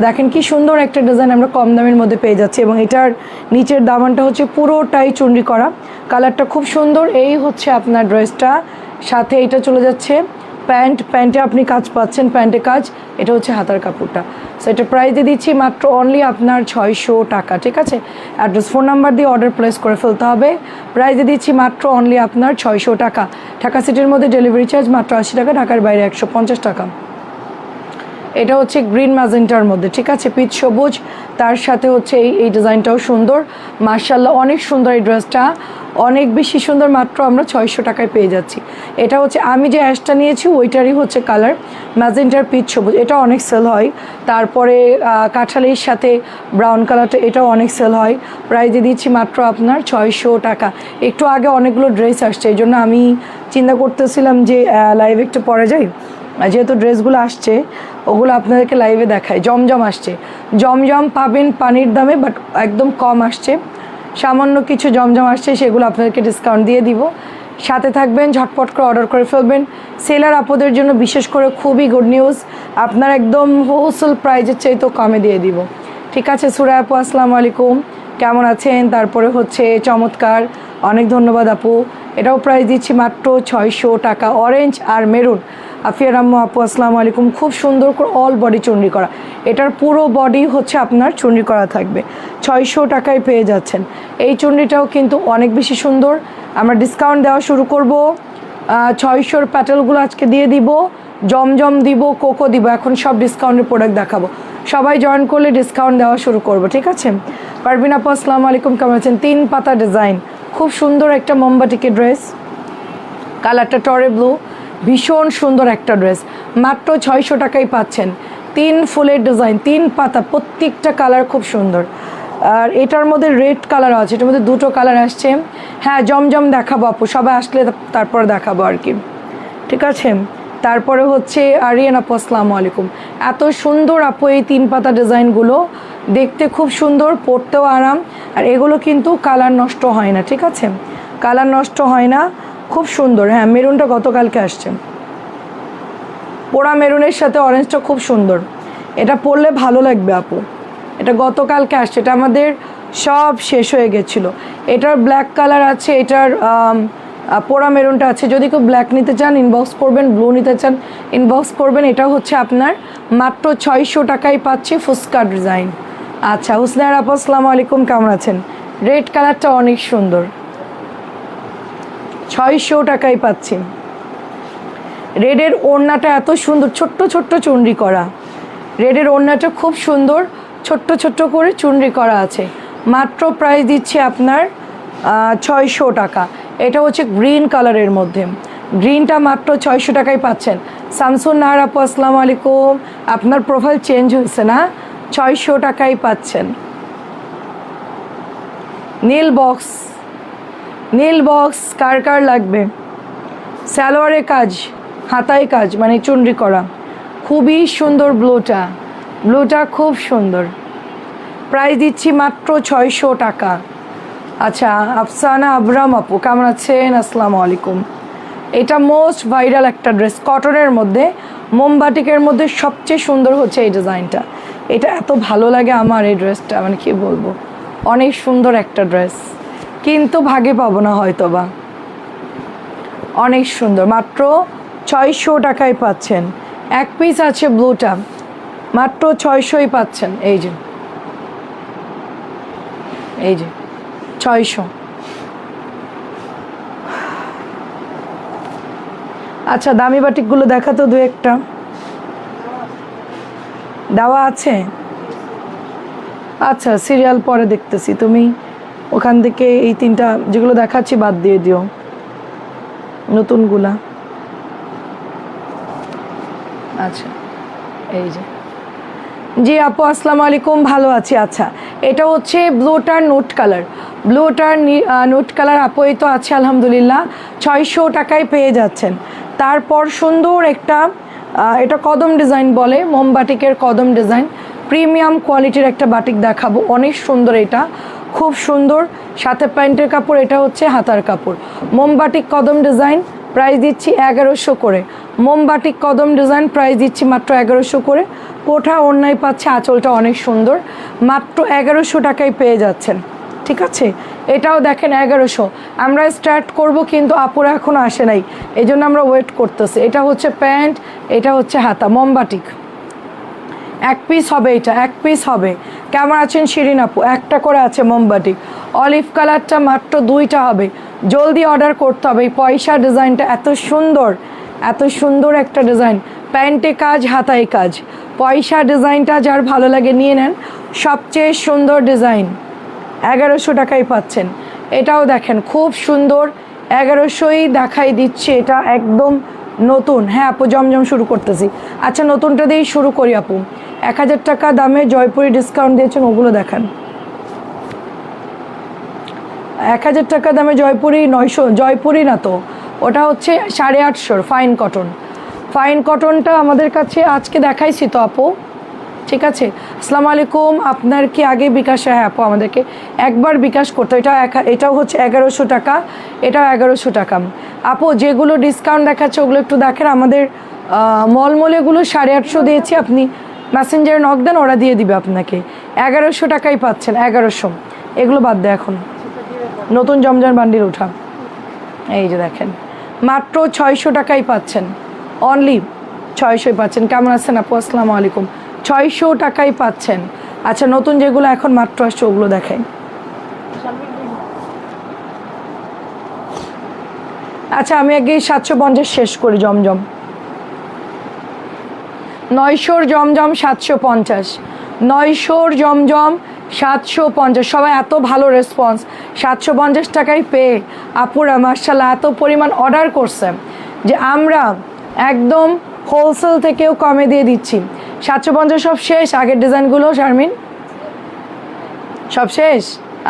দেখেন কি সুন্দর একটা ডিজাইন আমরা কম দামের মধ্যে পেয়ে যাচ্ছি, এবং এটার নিচের দামানটা হচ্ছে পুরোটাই চুনরি করা, কালারটা খুব সুন্দর। এই হচ্ছে আপনার ড্রেসটা, সাথে এটা চলে যাচ্ছে প্যান্টে আপনি কাজ পাচ্ছেন, প্যান্টে কাজ, এটা হচ্ছে হাতার কাপড়টা। সো এটা প্রাইসে দিচ্ছি মাত্র অনলি আপনার 600 টাকা, ঠিক আছে। অ্যাড্রেস ফোন নাম্বার দিয়ে অর্ডার প্লেস করে ফেলতে হবে। প্রাইসে দিচ্ছি মাত্র অনলি আপনার 600 টাকা। ঢাকা সিটির মধ্যে ডেলিভারি চার্জ মাত্র 80 টাকা, ঢাকার বাইরে 150 টাকা। এটা হচ্ছে গ্রিন ম্যাজেন্টার মধ্যে, ঠিক আছে, পিচ সবুজ, তার সাথে হচ্ছে এই ডিজাইনটাও সুন্দর, মার্শাল্লাহ অনেক সুন্দর। এই ড্রেসটা অনেক বেশি সুন্দর, মাত্র আমরা 600 টাকায় পেয়ে যাচ্ছি। এটা হচ্ছে আমি যে অ্যাশটা নিয়েছি ওইটারই হচ্ছে কালার, ম্যাজেন্টার পিচ সবুজ, এটা অনেক সেল হয়। তারপরে কাঁঠালির সাথে ব্রাউন কালারটা, এটাও অনেক সেল হয়। প্রাইসে দিচ্ছি মাত্র আপনার 600 টাকা। একটু আগে অনেকগুলো ড্রেস আসছে, এই জন্য আমি চিন্তা করতেছিলাম যে লাইভে একটু পরে যাই, যেহেতু ড্রেসগুলো আসছে ওগুলো আপনাদেরকে লাইভে দেখায়। জমজম আসছে, জমজম পাবেন পানির দামে, বাট একদম কম আসছে, সামান্য কিছু জমজম আসছে, সেগুলো আপনাদেরকে ডিসকাউন্ট দিয়ে দিব। সাথে থাকবেন, ঝটপট করে অর্ডার করে ফেলবেন। সেলার আপদের জন্য বিশেষ করে খুবই গুড নিউজ, আপনার একদম হোলসেল প্রাইজের চাইতেও কমে দিয়ে দিব, ঠিক আছে। সুরা আপু আসসালামু আলাইকুম, কেমন আছেন? তারপরে হচ্ছে চমৎকার, অনেক ধন্যবাদ আপু। এটাও প্রাইস দিচ্ছি মাত্র 600 টাকা, অরেঞ্জ আর মেরুন। আফিয়া রাম্মু আপু আসসালামু আলাইকুম, খুব সুন্দর করে অল বডি চুনরি করা, এটার পুরো বডি হচ্ছে আপনার চুনরি করা থাকবে, 600 টাকায় পেয়ে যাচ্ছেন। এই চুনরিটাও কিন্তু অনেক বেশি সুন্দর। আমরা ডিসকাউন্ট দেওয়া শুরু করব, 600-র প্যাটেলগুলো আজকে দিয়ে দিব, জমজম দিব, কোকো দিব, এখন সব ডিসকাউন্টের প্রোডাক্ট দেখাবো। সবাই জয়েন করলে ডিসকাউন্ট দেওয়া শুরু করবো, ঠিক আছে। পারভিন আপু আসসালামু আলাইকুম, কেমন আছেন? 3 পাতা ডিজাইন, খুব সুন্দর একটা মোমবাটিকে ড্রেস, কালারটা টরে ব্লু, ভীষণ সুন্দর একটা ড্রেস, মাত্র 600 টাকায় পাচ্ছেন। 3 ফুলের ডিজাইন, 3 পাতা, প্রত্যেকটা কালার খুব সুন্দর। আর এটার মধ্যে রেড কালার আছে, এটার মধ্যে 2টো কালার আসছে। হ্যাঁ জমজম দেখাবো আপু, সবাই আসলে তারপর দেখাবো আর কি, ঠিক আছে। তারপরে হচ্ছে আরিয়ান আপু আসসালামু আলাইকুম, এত সুন্দর আপু এই 3 পাতা ডিজাইনগুলো, দেখতে খুব সুন্দর, পরতেও আরাম, আর এগুলো কিন্তু কালার নষ্ট হয় না, ঠিক আছে, কালার নষ্ট হয় না, খুব সুন্দর। হ্যাঁ মেরুনটা গতকালকে আসছে, পোড়া মেরুনের সাথে অরেঞ্জটা খুব সুন্দর, এটা পরলে ভালো লাগবে আপু। এটা গতকালকে আসছে, এটা আমাদের সব শেষ হয়ে গেছিলো। এটার ব্ল্যাক কালার আছে, এটার পোড়া মেরুনটা আছে। যদি কেউ ব্ল্যাক নিতে চান ইনবক্স করবেন, ব্লু নিতে চান ইনবক্স করবেন। এটা হচ্ছে আপনার মাত্র 600 টাকায় পাচ্ছি, ফুসকা ডিজাইন। আচ্ছা হুসনার আপু আসসালামু আলাইকুম, কেমন আছেন? রেড কালারটা অনেক সুন্দর, 600 টাকায় পাচ্ছি। রেডের ওড়নাটা এত সুন্দর, ছোট্ট ছোট্ট চুনরি করা, রেডের ওড়নাটা খুব সুন্দর, ছোট্ট ছোট্ট করে চুনরি করা আছে। মাত্র প্রাইস দিচ্ছে আপনার 600 টাকা। এটা হচ্ছে গ্রিন কালারের মধ্যে, গ্রিনটা মাত্র 600 টাকায় পাচ্ছেন। শামসুন নাহার আপু আসসালামু আলাইকুম, আপনার প্রোফাইল চেঞ্জ হয়েছে না? 600 টাকায় পাচ্ছেন। নীল বক্স কার কার লাগবে? সালোয়ারে কাজ, হাতায় কাজ, মানে চুনরি করা, খুবই সুন্দর। ব্লুটা খুব সুন্দর, প্রাইস দিচ্ছি মাত্র 600 টাকা। আচ্ছা আফসানা আবরাম আপু, কেমন আছেন? আসসালামু আলাইকুম। এটা মোস্ট ভাইরাল একটা ড্রেস, কটনের মধ্যে, মোমবাটিকের মধ্যে সবচেয়ে সুন্দর হচ্ছে এই ডিজাইনটা। এটা এত ভালো লাগে আমার এই ড্রেসটা, মানে কি বলবো, অনেক সুন্দর একটা ড্রেস, কিন্তু ভাগে পাবো না হয়তো বা। অনেক সুন্দর, মাত্র 600 টাকায় পাচ্ছেন। এক পিস আছে ব্লুটা, মাত্র 600ই পাচ্ছেন। এই যে 600। আচ্ছা দামি বাটিকগুলো দেখাতো, দু একটা দেওয়া আছে। আচ্ছা সিরিয়াল পরে দেখতেছি, তুমি ওখান থেকে এই 3টা যেগুলো দেখাচ্ছি বাদ দিয়ে দিও, নতুনগুলা। আচ্ছা এই যে, জি আপু আসসালামু আলাইকুম, ভালো আছি। আচ্ছা এটা হচ্ছে ব্লুটার নোট কালার আপু, এই তো আছে আলহামদুলিল্লাহ, 600 টাকায় পেয়ে যাচ্ছেন। তারপর সুন্দর একটা, এটা কদম ডিজাইন বলে, মোমবাটিকের কদম ডিজাইন, প্রিমিয়াম কোয়ালিটির একটা বাটিক দেখাবো, অনেক সুন্দর, এটা খুব সুন্দর। সাথে প্যান্টের কাপড়, এটা হচ্ছে হাতার কাপড়। মোমবাটিক কদম ডিজাইন প্রাইস দিচ্ছি 1100 করে। মোমবাটিক কদম ডিজাইন প্রাইস দিচ্ছি মাত্র 1100 করে। কোঠা অন্যায় পাচ্ছে, আঁচলটা অনেক সুন্দর, মাত্র 1100 টাকায় পেয়ে যাচ্ছেন। ঠিক আছে, এটাও দেখেন 1100। আমরা স্টার্ট করব কিন্তু আপুরা এখনও আসে নাই, এই জন্য আমরা ওয়েট করতেছি। এটা হচ্ছে প্যান্ট, এটা হচ্ছে হাতা, মোমবাটিক। এক পিস হবে, এটা এক পিস হবে। কেমন আছেন শিরিন আপু? একটা করে আছে মোমবাটিক। অলিভ কালারটা মাত্র 2টা হবে, জলদি অর্ডার করতে হবে। এই পয়সা ডিজাইনটা এত সুন্দর, এত সুন্দর একটা ডিজাইন, প্যান্টে কাজ হাতায় কাজ। পয়সা ডিজাইনটা যার ভালো লাগে নিয়ে নেন, সবচেয়ে সুন্দর ডিজাইন। 1100 টাকায় পাচ্ছেন। এটাও দেখেন খুব সুন্দর, 1100ই দেখাই দিচ্ছে। এটা একদম নতুন। হ্যাঁ আপু, জমজম শুরু করতেছি। আচ্ছা নতুনটা দিয়েই শুরু করি আপু। 1000 টাকা দামে জয়পুরি ডিসকাউন্ট দিয়েছেন, ওগুলো দেখান। 1000 টাকা দামে জয়পুরি 900, জয়পুরি না তো, ওটা হচ্ছে 850 ফাইন কটন। ফাইন কটনটা আমাদের কাছে আজকে দেখাইছি তো আপু। ঠিক আছে, আসসালামু আলাইকুম। আপনার কি আগে বিকাশ? হ্যাঁ আপু, আমাদেরকে একবার বিকাশ করতে। এটাও হচ্ছে 1100 টাকা, এটাও 1100 টাকা। আপু যেগুলো ডিসকাউন্ট দেখাচ্ছে ওগুলো একটু দেখেন। আমাদের মলমলেগুলো 850 দিয়েছি, আপনি মেসেঞ্জারে নক দেন, ওরা দিয়ে দিবে আপনাকে। 1100 টাকাই পাচ্ছেন, 1100। এগুলো বাদ দেয় এখন, নতুন জমজম বান্ডিল উঠা। এই যে দেখেন মাত্র 600 টাকাই পাচ্ছেন, অনলি 600 পাচ্ছেন। কেমন আছেন আপু? আসসালামু আলাইকুম। 600 টাকাই পাচ্ছেন। আচ্ছা নতুন যেগুলো এখন মাত্র আসছে ওগুলো দেখাই। আচ্ছা আমি আগে 750 শেষ করি। জমজম 900 জমজম 750, 900 জমজম 750। সবাই এত ভালো রেসপন্স, 750 টাকায় পেয়ে আপুরা মার্শাল্লাহ এত পরিমাণ অর্ডার করছে যে আমরা একদম হোলসেল থেকেও কমে দিয়ে দিচ্ছি। 750 সব শেষ, আগের ডিজাইনগুলো শারমিন সব শেষ।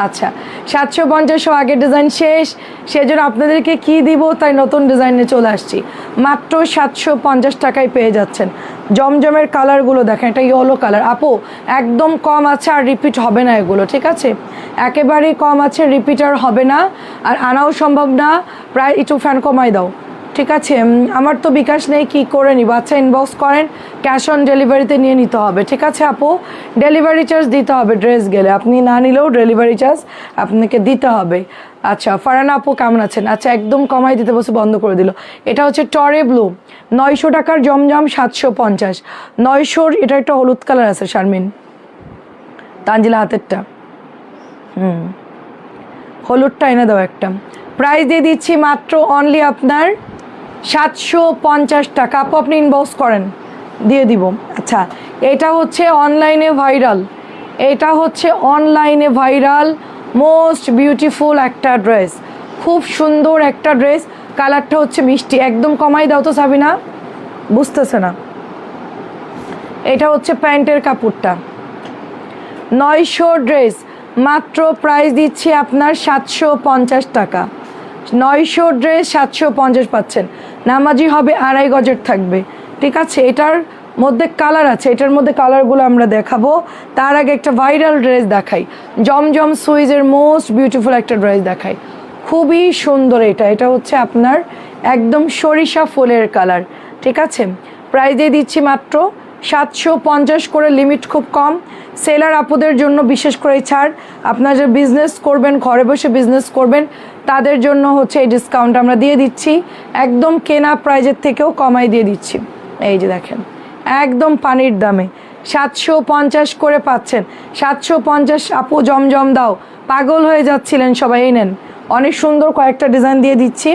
আচ্ছা 750 আগের ডিজাইন শেষ, সেজন্য আপনাদেরকে কি দিব তাই নতুন ডিজাইনে চলে আসছি। মাত্র 750 টাকায় পেয়ে যাচ্ছেন। জমজমের কালারগুলো দেখেন, এটা ইয়েলো কালার আপু, একদম কম আছে আর রিপিট হবে না এগুলো। ঠিক আছে, একেবারেই কম আছে, রিপিট আর হবে না, আর আনাও সম্ভব না। প্রায় একটু ফ্যান কমাই দাও। ঠিক আছে, আমার তো বিকাশ নেই, কি করে নিব? আচ্ছা ইনবক্স করেন, ক্যাশ অন ডেলিভারিতে নিয়ে নিতে হবে। ঠিক আছে আপু, ডেলিভারি চার্জ দিতে হবে, ড্রেস গেলে আপনি না নিলেও ডেলিভারি চার্জ আপনাকে দিতে হবে। আচ্ছা ফারহানা আপু কেমন আছেন? আচ্ছা একদম কমাই দিতে বসে বন্ধ করে দিল। এটা হচ্ছে টরে ব্লু, 900 টাকার জমজম 750, 900। এটা একটা হলুদ কালার আছে শারমিন, তানজিলা হাতেরটা, হলুদটা এনে দাও একটা। প্রাইস দিয়ে দিচ্ছি মাত্র অনলি আপনার 750 টাকা। আপু আপনি ইনবক্স করেন, দিয়ে দিব। আচ্ছা এটা হচ্ছে অনলাইনে ভাইরাল, এটা হচ্ছে অনলাইনে ভাইরাল মোস্ট বিউটিফুল একটা ড্রেস, খুব সুন্দর একটা ড্রেস। কালারটা হচ্ছে মিষ্টি, একদম কমাই দাও তো সাবিনা, বুঝতেছে না। এটা হচ্ছে প্যান্টের কাপড়টা, 900 ড্রেস, মাত্র প্রাইস দিচ্ছি আপনার 750 টাকা। 900 ড্রেস 750 পাচ্ছেন। নামাজি হবে, 2.5 গজের থাকবে। ঠিক আছে, এটার মধ্যে কালার আছে, এটার মধ্যে কালারগুলো আমরা দেখাবো। তার আগে একটা ভাইরাল ড্রেস দেখাই, জমজম সুইজের মোস্ট বিউটিফুল একটা ড্রেস দেখাই, খুবই সুন্দর। এটা হচ্ছে আপনার একদম সরিষা ফুলের কালার। ঠিক আছে, প্রাইস দিয়ে দিচ্ছি মাত্র 750 করে, লিমিট খুব কম। সেলার আপুদের জন্য বিশেষ করে ছাড়, আপনারা যে বিজনেস করবেন, ঘরে বসে বিজনেস করবেন, তাদের জন্য হচ্ছে এই ডিসকাউন্ট আমরা দিয়ে দিচ্ছি, একদম কেনা প্রাইজের থেকেও কমাই দিয়ে দিচ্ছি। এই যে দেখেন একদম পানির দামে 750 করে পাচ্ছেন। 750 আপু জমজম দাও, পাগল হয়ে যাচ্ছিলেন সবাই। এই নেন, অনেক সুন্দর কয়েকটা ডিজাইন দিয়ে দিচ্ছি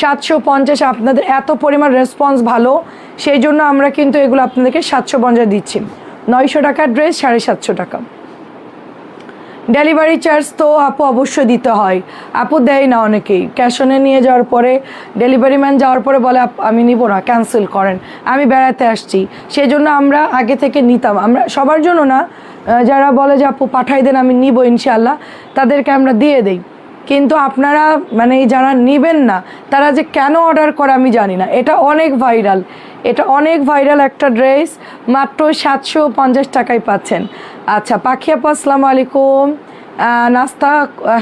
750। আপনাদের এত পরিমাণ রেসপন্স ভালো, সেই জন্য আমরা কিন্তু এগুলো আপনাদেরকে 750 দিচ্ছি। 900 টাকার ড্রেস 750 টাকা। ডেলিভারি চার্জ তো আপু অবশ্যই দিতে হয়, আপু দেয় না অনেকেই। ক্যাশ অনে নিয়ে যাওয়ার পরে ডেলিভারি ম্যান যাওয়ার পরে বলে আমি নিব না, ক্যান্সেল করেন, আমি বেড়াতে আসছি। সেই জন্য আমরা আগে থেকে নিতাম, আমরা সবার জন্য না, যারা বলে যে আপু পাঠাই দেন আমি নিব ইনশাআল্লাহ, তাদেরকে আমরা দিয়ে দেই। কিন্তু আপনারা মানে যারা নেবেন না তারা যে কেন অর্ডার করে আমি জানি না। এটা অনেক ভাইরাল, এটা অনেক ভাইরাল একটা ড্রেস, মাত্র 750 টাকায় পাচ্ছেন। আচ্ছা পাখি আপু আসসালামু আলাইকুম। নাস্তা,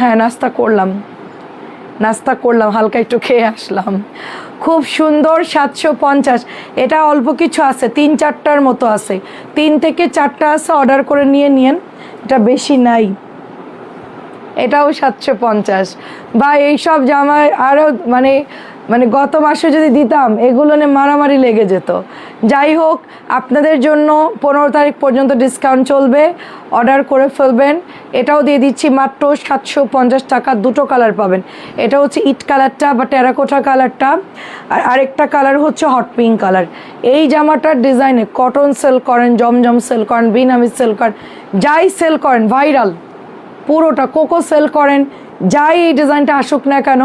হ্যাঁ নাস্তা করলাম, নাস্তা করলাম, হালকা একটু খেয়ে আসলাম। খুব সুন্দর 750। এটা অল্প কিছু আছে, 3-4টার মতো আছে, 3 থেকে 4টা আছে, অর্ডার করে নিয়েন, এটা বেশি নাই। এটাও 750। বা এইসব জামায় আরও মানে গত মাসে যদি দিতাম এগুলো নিয়ে মারামারি লেগে যেত। যাই হোক, আপনাদের জন্য 15 তারিখ পর্যন্ত ডিসকাউন্ট চলবে, অর্ডার করে ফেলবেন। এটাও দিয়ে দিচ্ছি মাত্র 750 টাকা। 2টো কালার পাবেন, এটা হচ্ছে ইট কালারটা বা টেরাকোটা কালারটা, আর আরেকটা কালার হচ্ছে হট পিঙ্ক কালার। এই জামাটার ডিজাইনে কটন সেল করেন, জমজম সেল করেন, বিনামি সেল করেন, যাই সেল করেন ভাইরাল, পুরোটা কোকো সেল করেন, যাই এই ডিজাইনটা আসুক না কেন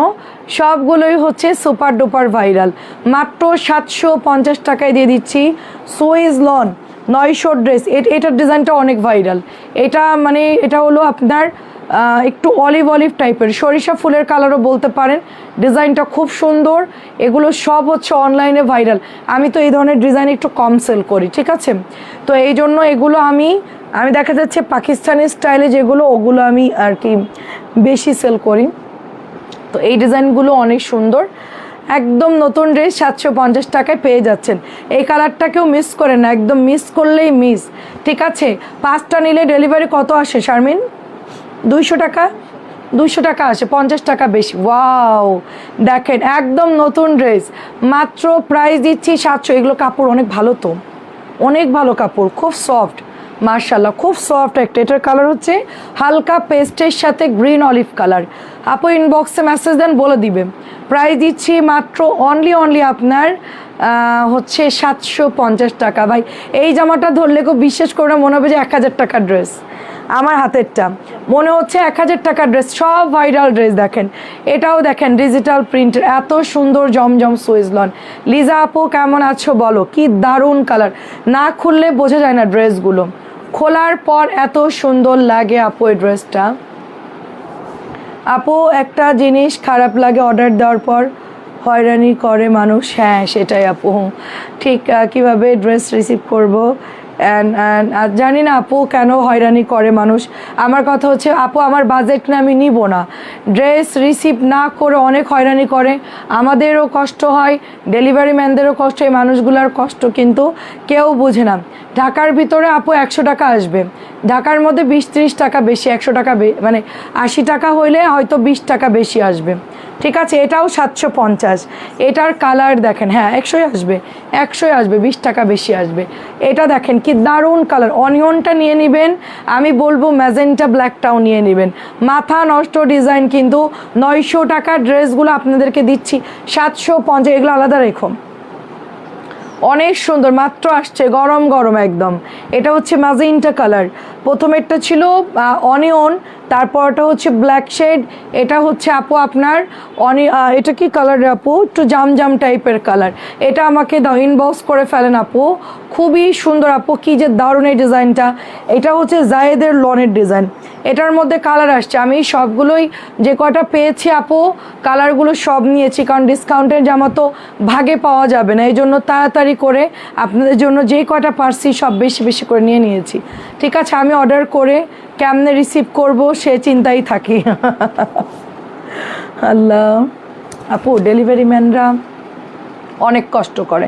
সবগুলোই হচ্ছে সুপার ডুপার ভাইরাল। মাত্র 750 টাকায় দিয়ে দিচ্ছি। সুইজ লন 900 ড্রেস, এটার ডিজাইনটা অনেক ভাইরাল। এটা হলো আপনার একটু অলিভ টাইপের, সরিষা ফুলের কালারও বলতে পারেন। ডিজাইনটা খুব সুন্দর। এগুলো সব হচ্ছে অনলাইনে ভাইরাল। আমি তো এই ধরনের ডিজাইন একটু কম সেল করি, ঠিক আছে? তো এই জন্য এগুলো আমি দেখা যাচ্ছে পাকিস্তানি স্টাইলে যেগুলো, ওগুলো আমি আর কি বেশি সেল করি। তো এই ডিজাইনগুলো অনেক সুন্দর, একদম নতুন ড্রেস 750 টাকায় পেয়ে যাচ্ছেন। এই কালারটাকেও মিস করেন না, একদম মিস করলেই মিস, ঠিক আছে? 5টা নিলে ডেলিভারি কত আসে শারমিন? 200 টাকা, 200 টাকা আসে, 50 টাকা বেশি। ওয়াও, দেখেন একদম নতুন ড্রেস, মাত্র প্রাইস দিচ্ছি 700। এগুলো কাপড় অনেক ভালো, তো অনেক ভালো কাপড়, খুব সফট, মার্শাল্লাহ খুব সফট একটা। এটার কালার হচ্ছে হালকা পেস্টের সাথে গ্রিন অলিভ কালার। আপু ইনবক্সে মেসেজ দেন, বলে দিবে। প্রাইস দিচ্ছি মাত্র অনলি আপনার হচ্ছে 750 টাকা। ভাই এই জামাটা ধরলে কেউ বিশ্বাস করে মনে হবে যে 1000 টাকার ড্রেস। আমার হাতেরটা মনে হচ্ছে 1000 টাকার ড্রেস, সব ভাইরাল ড্রেস। দেখেন এটাও দেখেন ডিজিটাল প্রিন্টের, এত সুন্দর জমজম সুইজ লন। লিজা আপু কেমন আছো বলো? কি দারুণ কালার, না খুললে বোঝা যায় না ড্রেসগুলো, খোলার পর এত সুন্দর লাগে আপু এই ড্রেসটা। আপু একটা জিনিস খারাপ লাগে, অর্ডার দেওয়ার পর হয়রানি করে মানুষ। হ্যাঁ সেটাই আপু, ঠিক কিভাবে ড্রেস রিসিভ করব আর জানি না আপু কেন হয়রানি করে মানুষ। আমার কথা হচ্ছে আপু আমার বাজেট না, আমি নিব না। ড্রেস রিসিভ না করে অনেক হয়রানি করে, আমাদেরও কষ্ট হয়, ডেলিভারি ম্যানদেরও কষ্ট, এই মানুষগুলোর কষ্ট কিন্তু কেউ বোঝে না। ঢাকার ভিতরে আপু 100 টাকা আসবে, ঢাকার মধ্যে 20-30 টাকা বেশি, 100 টাকা মানে 80 টাকা হইলে হয়তো 20 টাকা বেশি আসবে, ঠিক আছে? এটাও 750। এটার কালার দেখেন, হ্যাঁ 100 আসবে, 20 টাকা বেশি আসবে। এটা দেখেন কি দারুণ কালার, অনিয়নটা নিয়ে নেবেন, আমি বলবো ম্যাজেন্টা ব্ল্যাকটাও নিয়ে নেবেন। মাথা নষ্ট ডিজাইন, কিন্তু 900 টাকার ড্রেসগুলো আপনাদেরকে দিচ্ছি 750। এগুলো আলাদা রেখো, অনেক সুন্দর, মাত্র আসছে গরম গরম একদম। এটা হচ্ছে ম্যাজেন্টা কালার, প্রথমেরটা ছিল অনিয়ন, তারপরটা হচ্ছে ব্ল্যাক শেড, এটা হচ্ছে আপু আপনার এটা কি কালার আপু? একটু জাম টাইপের কালার। এটা আমাকে দাও, ইনবক্স করে ফেলেন আপু, খুবই সুন্দর আপু, কি যে দারুণ এই ডিজাইনটা। এটা হচ্ছে জায়েদের লনের ডিজাইন, এটার মধ্যে কালার আসছে। আমি সবগুলোই যে কটা পেয়েছি আপু, কালারগুলো সব নিয়েছি, কারণ ডিসকাউন্টের জামা তো ভাগে পাওয়া যাবে না, এই জন্য তাড়াতাড়ি করে আপনাদের জন্য যে কটা পারছি সব বেশি করে নিয়েছি, ঠিক আছে? আমি অর্ডার করে কেমনে রিসিভ করব সে চিন্তাই থাকি। আল্লাহ, আপু ডেলিভারি ম্যানরা অনেক কষ্ট করে।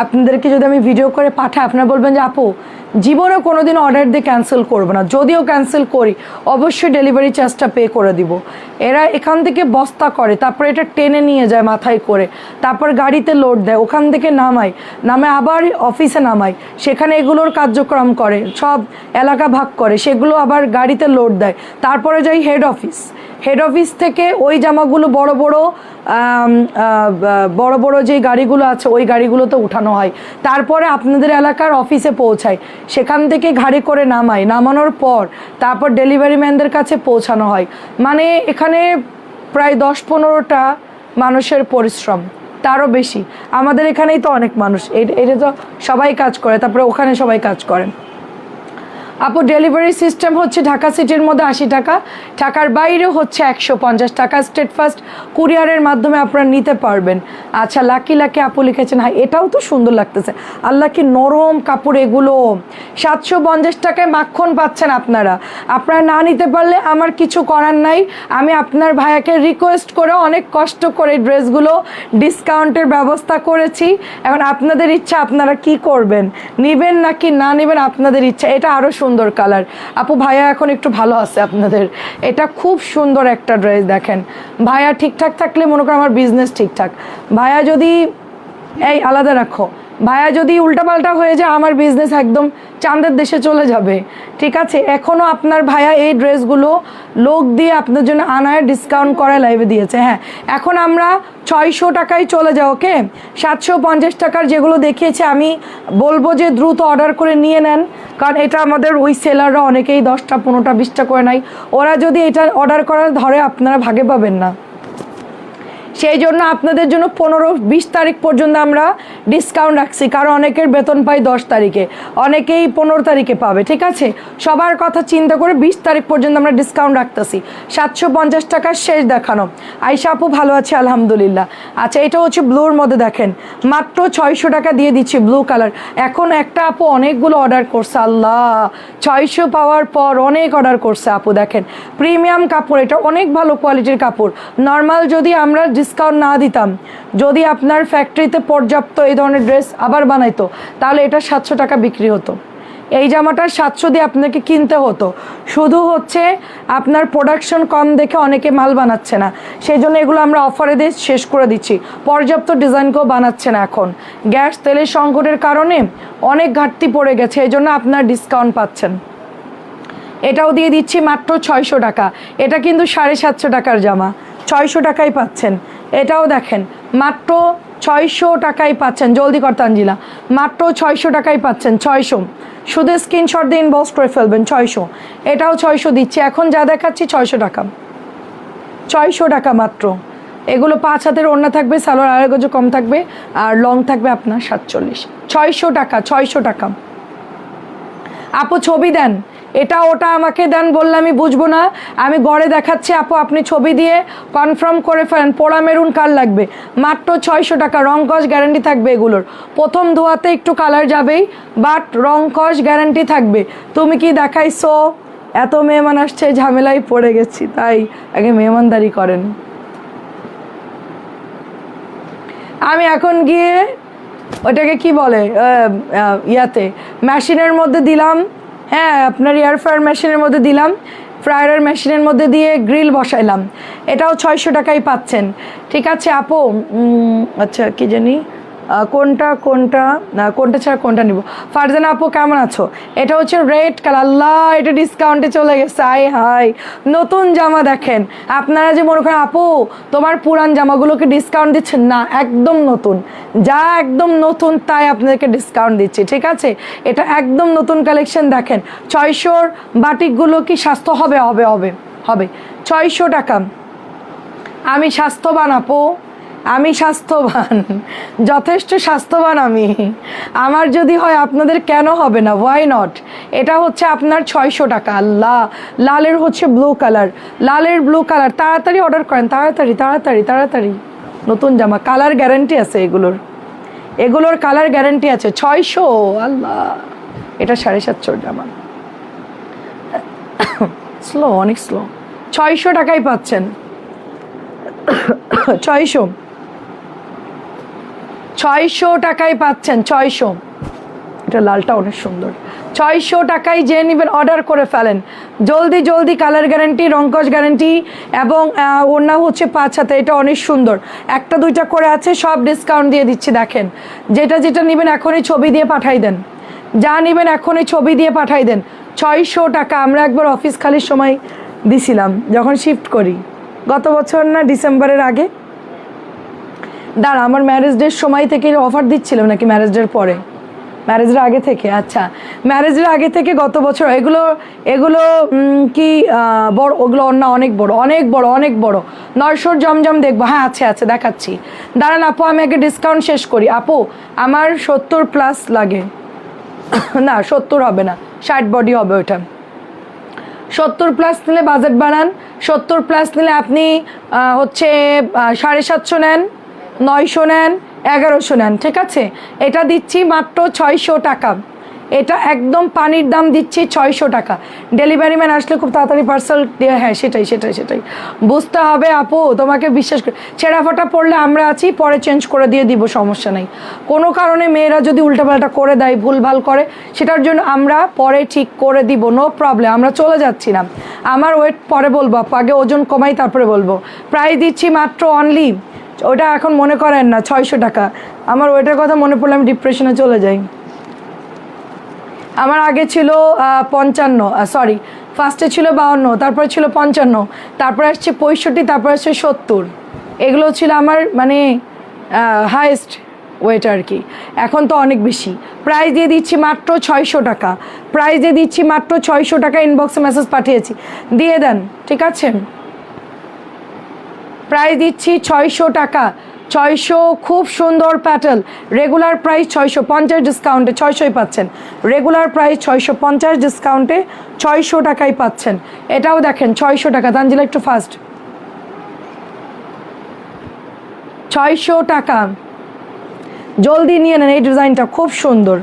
আপনাদেরকে যদি আমি ভিডিও করে পাঠাই, আপনারা বলবেন যে আপু জীবনে কোনোদিন অর্ডার দিয়ে ক্যান্সেল করবো না, যদিও ক্যান্সেল করি অবশ্যই ডেলিভারি চার্জটা পে করে দিব। এরা এখান থেকে বস্তা করে, তারপর এটা টেনে নিয়ে যায় মাথায় করে, তারপর গাড়িতে লোড দেয়, ওখান থেকে নামায় আবার অফিসে নামায়, সেখানে এগুলোর কার্যক্রম করে, সব এলাকা ভাগ করে, সেগুলো আবার গাড়িতে লোড দেয়, তারপরে যাই হেড অফিস থেকে ওই জামাগুলো বড় বড় যে গাড়িগুলো আছে ওই গাড়িগুলোতে উঠানো হয়, তারপরে আপনাদের এলাকার অফিসে পৌঁছায়, সেখান থেকে গাড়ি করে নামানোর পর তারপর ডেলিভারি ম্যানদের কাছে পৌঁছানো হয়। মানে এখানে প্রায় 10-15টা মানুষের পরিশ্রম, তারও বেশি। আমাদের এখানেই তো অনেক মানুষ, এটা তো সবাই কাজ করে, তারপরে ওখানে সবাই কাজ করেন। আপু ডেলিভারি সিস্টেম হচ্ছে ঢাকা সিটির মধ্যে 80 টাকা, ঢাকার বাইরে হচ্ছে 150 টাকা। স্টেট ফার্স্ট কুরিয়ারের মাধ্যমে আপনারা নিতে পারবেন। আচ্ছা লাকি লাকি আপু লিখেছেন, হ্যাঁ এটাও তো সুন্দর লাগতেছে, আল্লাহ কি নরম কাপড় এগুলো। 750 টাকায় মাখন পাচ্ছেন আপনারা। আপনারা না নিতে পারলে আমার কিছু করার নাই, আমি আপনার ভাইয়াকে রিকোয়েস্ট করে অনেক কষ্ট করে ড্রেসগুলো ডিসকাউন্টের ব্যবস্থা করেছি। এখন আপনাদের ইচ্ছা, আপনারা কি করবেন, নেবেন নাকি না নেবেন আপনাদের ইচ্ছা। এটা আরও সুন্দর কালার আপু, ভাইয়া এখন একটু ভালো আছে আপনাদের। এটা খুব সুন্দর একটা ড্রেস, দেখেন ভাইয়া ঠিকঠাক থাকলে মনে করো আমার বিজনেস ঠিকঠাক। ভাইয়া যদি এই আলাদা রাখো, ভাইয়া যদি উল্টাপাল্টা হয়ে যায় আমার বিজনেস একদম চাঁদের দেশে চলে যাবে। ঠিক আছে, এখনও আপনার ভাইয়া এই ড্রেসগুলো লোক দিয়ে আপনার জন্য আনায় ডিসকাউন্ট করে লাইভে দিয়েছে। হ্যাঁ এখন আমরা 600 টাকায় চলে যাও, ওকে। 750 টাকার যেগুলো দেখিয়েছে আমি বলবো যে দ্রুত অর্ডার করে নিয়ে নেন, কারণ এটা আমাদের ওই সেলাররা অনেকেই 10টা 15টা 20টা করে নাই, ওরা যদি এটা অর্ডার করার ধরে আপনারা ভাগে পাবেন না। সেই জন্য আপনাদের জন্য 15-20 তারিখ পর্যন্ত আমরা ডিসকাউন্ট রাখছি, কারণ অনেকের বেতন পাই 10 তারিখে, অনেকেই 15 তারিখে পাবে। ঠিক আছে, সবার কথা চিন্তা করে 20 তারিখ পর্যন্ত আমরা ডিসকাউন্ট রাখতেছি। 750 টাকার শেষ দেখানো। আয়শা আপু ভালো আছে আলহামদুলিল্লাহ। আচ্ছা এটা হচ্ছে ব্লুর মধ্যে, দেখেন মাত্র 600 টাকা দিয়ে দিচ্ছি ব্লু কালার। এখন একটা আপু অনেকগুলো অর্ডার করছে, আল্লাহ 600 পাওয়ার পর অনেক অর্ডার করছে আপু। দেখেন প্রিমিয়াম কাপড়, এটা অনেক ভালো কোয়ালিটির কাপড়। নর্মাল যদি আমরা ডিসকাউন্ট না দিতাম, যদি আপনার ফ্যাক্টরিতে পর্যাপ্ত এই ধরনের ড্রেস আবার বানাইতো, তাহলে এটা 700 টাকা বিক্রি হতো। এই জামাটা 700 দিয়ে আপনাকে কিনতে হতো। শুধু হচ্ছে আপনার প্রোডাকশন কম দেখে অনেকে মাল বানাচ্ছে না, সেই জন্য এগুলো আমরা অফারে দিয়ে শেষ করে দিচ্ছি। পর্যাপ্ত ডিজাইনকেও বানাচ্ছে না এখন, গ্যাস তেলের সংকটের কারণে অনেক ঘাটতি পড়ে গেছে, এই জন্য আপনার ডিসকাউন্ট পাচ্ছেন। এটাও দিয়ে দিচ্ছি মাত্র 600 টাকা। এটা কিন্তু 750 টাকার জামা, 600 টাকায় পাচ্ছেন। এটাও দেখেন মাত্র 600 টাকায় পাচ্ছেন। জলদি কর তানজিলা, মাত্র 600 টাকায় পাচ্ছেন। 600, শুধু স্ক্রিনশট দিয়ে ইনবক্স করে ফেলবেন। 600, এটাও 600 দিচ্ছি। এখন যা দেখাচ্ছি 600 টাকা, 600 টাকা মাত্র। এগুলো 5 হাতের ওড়না থাকবে, সালোয়ার আড়াই গজ কম থাকবে, আর লং থাকবে আপনার 47। 600 টাকা, 600 টাকা। আপু ছবি দেন, এটা ওটা আমাকে দেন বললে আমি বুঝবো না, আমি গড়ে দেখাচ্ছি আপু, আপনি ছবি দিয়ে কনফার্ম করে ফেলেন। পোড়া মেরুন কার লাগবে, মাত্র 600 টাকা। রং কস গ্যারান্টি থাকবে এগুলোর, প্রথম ধোয়াতে একটু কালার যাবেই, বাট রং কস গ্যারান্টি থাকবে। তুমি কি দেখাইছো, এত মেহমান আসছে ঝামেলায় পড়ে গেছি, তাই আগে মেহমানদারি করেন। আমি এখন গিয়ে ওটাকে কি বলে ইয়াতে মেশিনের মধ্যে দিলাম, হ্যাঁ আপনার এয়ার ফ্রায়ার মেশিনের মধ্যে দিলাম, ফ্রায়ার মেশিনের মধ্যে দিয়ে গ্রিল বসাইলাম। এটাও 600 টাকায় পাচ্ছেন। ঠিক আছে আপু, আচ্ছা কি জানি কোনটা ছাড়া কোনটা নিব। ফারজানা আপু কেমন আছো? এটা হচ্ছে রেড কালার, আল্লাহ এটা ডিসকাউন্টে চলে গেছে। হাই নতুন জামা দেখেন। আপনারা যে মনে করেন আপু তোমার পুরান জামাগুলোকে ডিসকাউন্ট দিচ্ছেন না, একদম নতুন, যা একদম নতুন তাই আপনাদেরকে ডিসকাউন্ট দিচ্ছি। ঠিক আছে, এটা একদম নতুন কালেকশন। দেখেন 600-র বাটিকগুলো কি স্বাস্থ্য হবে? হবে হবে হবে। 600 টাকা। আমি স্বাস্থ্যবান আপু, আমি স্বাস্থ্যবান, যথেষ্ট স্বাস্থ্যবান আমি। আমার যদি হয় আপনাদের কেন হবে না, ওয়াই নট। এটা হচ্ছে আপনার 600 টাকা। আল্লাহ লালের হচ্ছে ব্লু কালার, লালের ব্লু কালার। তাড়াতাড়ি অর্ডার করেন, তাড়াতাড়ি তাড়াতাড়ি তাড়াতাড়ি। নতুন জামা, কালার গ্যারান্টি আছে এগুলোর কালার গ্যারান্টি আছে। 600, আল্লাহ এটা 750 জামা। স্লো, অনেক স্লো। 600 টাকায় পাচ্ছেন। 600 টাকায় পাচ্ছেন। 600, এটা লালটা অনেক সুন্দর। 600 টাকায় যে নেবেন অর্ডার করে ফেলেন জলদি জলদি। কালার গ্যারান্টি, রংকশ গ্যারান্টি, এবং ওড়না হচ্ছে 5 হাতে। এটা অনেক সুন্দর, একটা দুইটা করে আছে, সব ডিসকাউন্ট দিয়ে দিচ্ছি। দেখেন যেটা যেটা নেবেন এখনই ছবি দিয়ে পাঠাই দেন, যা নেবেন এখনই ছবি দিয়ে পাঠাই দেন। 600 টাকা। আমরা একবার অফিস খালির সময় দিছিলাম যখন শিফট করি, গত বছর না ডিসেম্বরের আগে। দাঁড়া, আমার ম্যারেজ ডের সময় থেকে অফার দিচ্ছিলাম নাকি ম্যারেজ ডের পরে? ম্যারেজের আগে থেকে, আচ্ছা ম্যারেজের আগে থেকে গত বছর। এগুলো কি বড়? ওগুলো অন্য অনেক বড়, অনেক বড়, অনেক বড়। 900 জমজম দেখবো? হ্যাঁ আছে দেখাচ্ছি। দাঁড়ান আপু, আমি আগে ডিসকাউন্ট শেষ করি। আপু আমার 70+ লাগে, না 70 হবে না, শার্ট বডি হবে ওটা। 70+ নিলে বাজেট বাড়ান, 70+ নিলে আপনি হচ্ছে 750 নেন, 900 নেন, 1100 নেন, ঠিক আছে। এটা দিচ্ছি মাত্র 600 টাকা, এটা একদম পানির দাম দিচ্ছি 600 টাকা। ডেলিভারি ম্যান আসলে খুব তাড়াতাড়ি পার্সেল দিয়ে, হ্যাঁ সেটাই বুঝতে হবে আপু, তোমাকে বিশ্বাস করে। ছেঁড়া ফাটা পড়লে আমরা আছি, পরে চেঞ্জ করে দিয়ে দিব, সমস্যা নেই। কোনো কারণে মেয়েরা যদি উল্টাপাল্টা করে দেয়, ভুলভাল করে, সেটার জন্য আমরা পরে ঠিক করে দিব, নো প্রবলেম, আমরা চলে যাচ্ছি না। আমার ওয়েট পরে বলবো আপু, আগে ওজন কমাই তারপরে বলবো। প্রাইস দিচ্ছি মাত্র অনলি, ওটা এখন মনে করেন না 600 টাকা। আমার ওয়েটের কথা মনে পড়লে আমি ডিপ্রেশনে চলে যাই। আমার আগে ছিল 55, সরি ফার্স্টে ছিল 52, তারপরে ছিল 55, তারপরে আসছে 65, তারপরে আসছে 70। এগুলো ছিল আমার মানে হাইয়েস্ট ওয়েট আর কি। এখন তো অনেক বেশি। প্রাইস দিয়ে দিচ্ছি মাত্র 600 টাকা, প্রাইস দিয়ে দিচ্ছি মাত্র 600 টাকা। ইনবক্সে মেসেজ পাঠিয়েছি, দিয়ে দেন, ঠিক আছে। প্রাইস দিচ্ছি 600 টাকা, 600, খুব সুন্দর প্যাটেল। রেগুলার প্রাইস 650, ডিসকাউন্টে 600ই পাচ্ছেন। রেগুলার প্রাইস 650, ডিসকাউন্টে 600 টাকাই পাচ্ছেন। এটাও দেখেন 600 টাকা। তানজিলা একটু ফাস্ট, 600 টাকা, জলদি নিয়ে নেন। এই ডিজাইনটা খুব সুন্দর।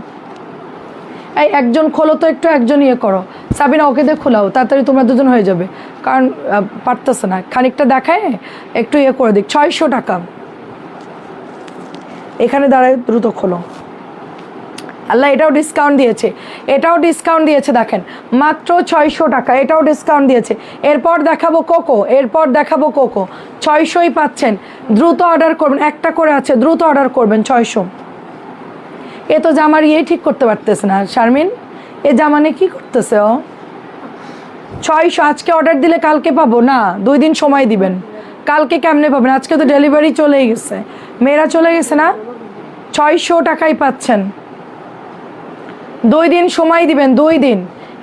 এই একজন খোলো তো একটু, একজন ইয়ে করো, সাবিনা ওকে দিয়ে খোলাও, তাড়াতাড়ি তোমরা দুজন হয়ে যাবে, কারণ পারতেছে না। খানিকটা দেখায় একটু ইয়ে করে দিক। 600 টাকা, এখানে দাঁড়ায়, দ্রুত খোলো। আল্লাহ, এটাও ডিসকাউন্ট দিয়েছে, এটাও ডিসকাউন্ট দিয়েছে, দেখেন মাত্র 600 টাকা, এটাও ডিসকাউন্ট দিয়েছে। এরপর দেখাবো কোকো, এরপর দেখাবো কোকো, 600ই পাচ্ছেন। দ্রুত অর্ডার করবেন, একটা করে আছে, দ্রুত অর্ডার করবেন। 600। এ তো জামার ইয়ে ঠিক করতে পারতেছে না শারমিন, এ জামানে কি করতেছে ও? 600 আজকে অর্ডার দিলে কালকে পাবো না, 2 দিন সময় দিবেন। কালকে কেমনে পাবেন? আজকে তো ডেলিভারি চলেই গেছে, মেয়েরা চলে গেছে না। 600 টাকাই পাচ্ছেন, 2 দিন সময় দিবেন, 2 দিন।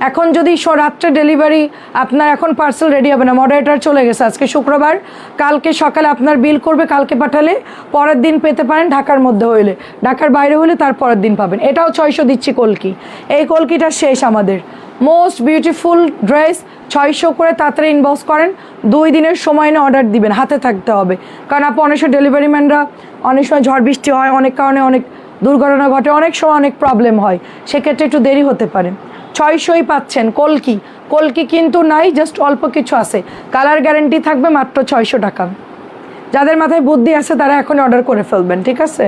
এখন যদি রাত্রে ডেলিভারি, আপনার এখন পার্সেল রেডি হবে না, মডারেটার চলে গেছে, আজকে শুক্রবার, কালকে সকালে আপনার বিল করবে, কালকে পাঠালে পরের দিন পেতে পারেন। ঢাকার মধ্যে হইলে, ঢাকার বাইরে হলে তার পরের দিন পাবেন। এটাও 600 দিচ্ছি কলকি। এই কলকিটা শেষ আমাদের। মোস্ট বিউটিফুল ড্রেস 600 করে, তাড়াতাড়ি ইনবক্স করেন। 2 দিনের সময় না অর্ডার দিবেন, হাতে থাকতে হবে, কারণ আপু অনেক সময় ডেলিভারি ম্যানরা, অনেক সময় ঝড় বৃষ্টি হয়, অনেক কারণে অনেক দুর্ঘটনা ঘটে, অনেক সময় অনেক প্রবলেম হয়, সেক্ষেত্রে একটু দেরি হতে পারে। 600ই পাচ্ছেন কলকি। কলকি কিন্তু নাই, জাস্ট অল্প কিছু আছে, কালার গ্যারেন্টি থাকবে, মাত্র 600 টাকা। যাদের মাথায় বুদ্ধি আছে তারা এখন অর্ডার করে ফেলবেন, ঠিক আছে।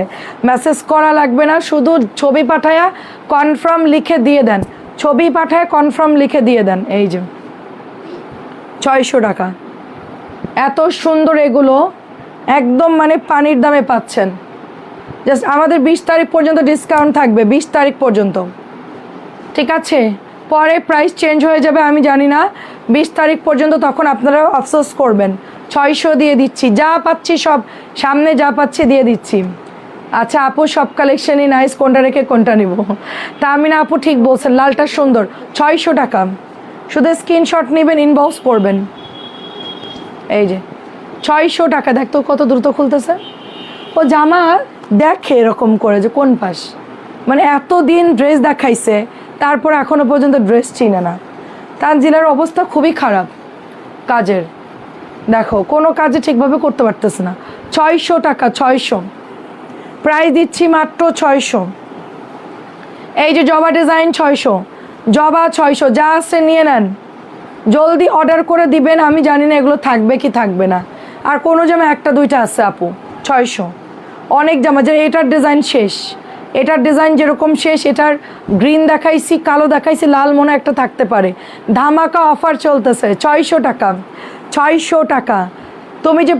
মেসেজ করা লাগবে না, শুধু ছবি পাঠায়া কনফার্ম লিখে দিয়ে দেন, ছবি পাঠায় কনফার্ম লিখে দিয়ে দেন। এই যে 600 টাকা, এত সুন্দর এগুলো, একদম মানে পানির দামে পাচ্ছেন। জাস্ট আমাদের 20 তারিখ পর্যন্ত ডিসকাউন্ট থাকবে, 20 তারিখ পর্যন্ত, ঠিক আছে। পরে প্রাইস চেঞ্জ হয়ে যাবে, আমি জানি না। 20 তারিখ পর্যন্ত, তখন আপনারা আফসোস করবেন। 600 দিয়ে দিচ্ছি, যা পাচ্ছি সব সামনে যা পাচ্ছি দিয়ে দিচ্ছি। আচ্ছা আপু, সব কালেকশনই নাইস, কোনটা রেখে কোনটা নিব? তামিনা আপু ঠিক বলছেন, লালটা সুন্দর। 600 টাকা, শুধু স্ক্রিনশট নেবেন, ইনবক্স করবেন। এই যে 600 টাকা, দেখতো কত দ্রুত খুলতেছে। ও জামা দেখে এরকম করে যে কোন পাশ, মানে এতদিন ড্রেস দেখাইছে, তারপর এখনো পর্যন্ত ড্রেস চিনে না। তানজিলার অবস্থা খুবই খারাপ কাজের, দেখো কোনো কাজে ঠিকভাবে করতে পারতেছে না। 600 টাকা, 600, প্রাইস দিচ্ছি মাত্র 600। এই যে জবা ডিজাইন 600, জবা 600, যা আছে নিয়ে নেন, জলদি অর্ডার করে দিবেন। আমি জানি না এগুলো থাকবে কি থাকবে না, আর কোনো জামা 1-2টা আছে আপু। 600, অনেক জামা, যে এটার ডিজাইন শেষ, এটার ডিজাইন যেরকম শেষ, এটার গ্রিন দেখাইছি, কালো দেখাইছি, লাল মনে একটা থাকতে পারে। ধামাকা অফার চলতেছে, 600 টাকা, 600 টাকা। তুমি যে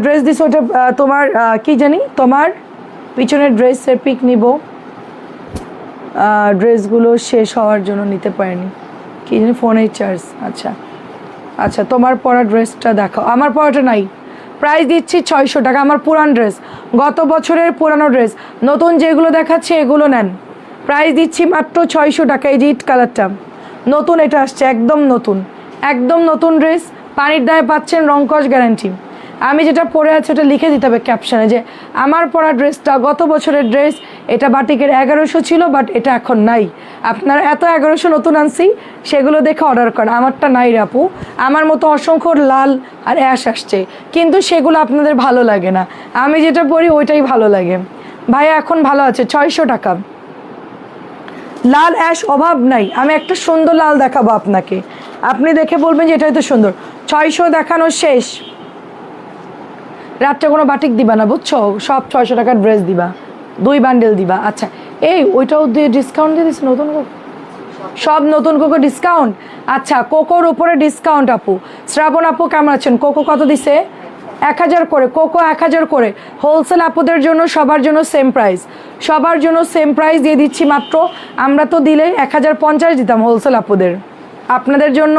ড্রেস দিছো ওটা তোমার কি জানি, তোমার পিছনের ড্রেসের পিক নিব, ড্রেসগুলো শেষ হওয়ার জন্য নিতে পারিনি, কি জানি ফোনের চার্জ। আচ্ছা আচ্ছা, তোমার পরা ড্রেসটা দেখাও, আমার পরাটা নাই। প্রাইস দিচ্ছি 600 টাকা, আমার পুরান ড্রেস, গত বছরের পুরানো ড্রেস। নতুন যেগুলো দেখাচ্ছে এগুলো নেন, প্রাইস দিচ্ছি মাত্র 600 টাকা। এই যে ইট কালারটা নতুন, এটা আসছে একদম নতুন, একদম নতুন ড্রেস, পানির দামে পাচ্ছেন, রংকশ গ্যারান্টি। আমি যেটা পরে আছি ওটা লিখে দিতে হবে ক্যাপশনে, যে আমার পরা ড্রেসটা গত বছরের ড্রেস, এটা বাটিকের 1100 ছিল, বাট এটা এখন নাই। আপনারা এত 1100 নতুন আনছি, সেগুলো দেখে অর্ডার করেন। আমারটা নাই রে আপু, আমার মতো অসংখ্য লাল আর অ্যাশ আসছে, কিন্তু সেগুলো আপনাদের ভালো লাগে না। আমি যেটা পরি ওইটাই ভালো লাগে। ভাইয়া এখন ভালো আছে, 600 টাকা। লাল অ্যাশ অভাব নাই, আমি একটা সুন্দর লাল দেখাবো আপনাকে, আপনি দেখে বলবেন যে এটাই তো সুন্দর। 600 দেখানো শেষ। রাত্রে কোনো বাটিক দিবা না বুঝছো, সব 600 টাকার ড্রেস দিবা, 2 বান্ডেল দিবা। আচ্ছা এই ওইটাও দিয়ে ডিসকাউন্ট দিয়ে দিচ্ছি, নতুন সব নতুন কোকো ডিসকাউন্ট। আচ্ছা কোকোর উপরে ডিসকাউন্ট আপু। শ্রাবণ আপু কেমন আছেন? কোকো কত দিছে? 1000 করে কোকো, 1000 করে হোলসেল আপুদের জন্য, সবার জন্য সেম প্রাইস, সবার জন্য সেম প্রাইস দিয়ে দিচ্ছি মাত্র। আমরা তো দিলে 1050 দিতাম হোলসেল আপুদের, আপনাদের জন্য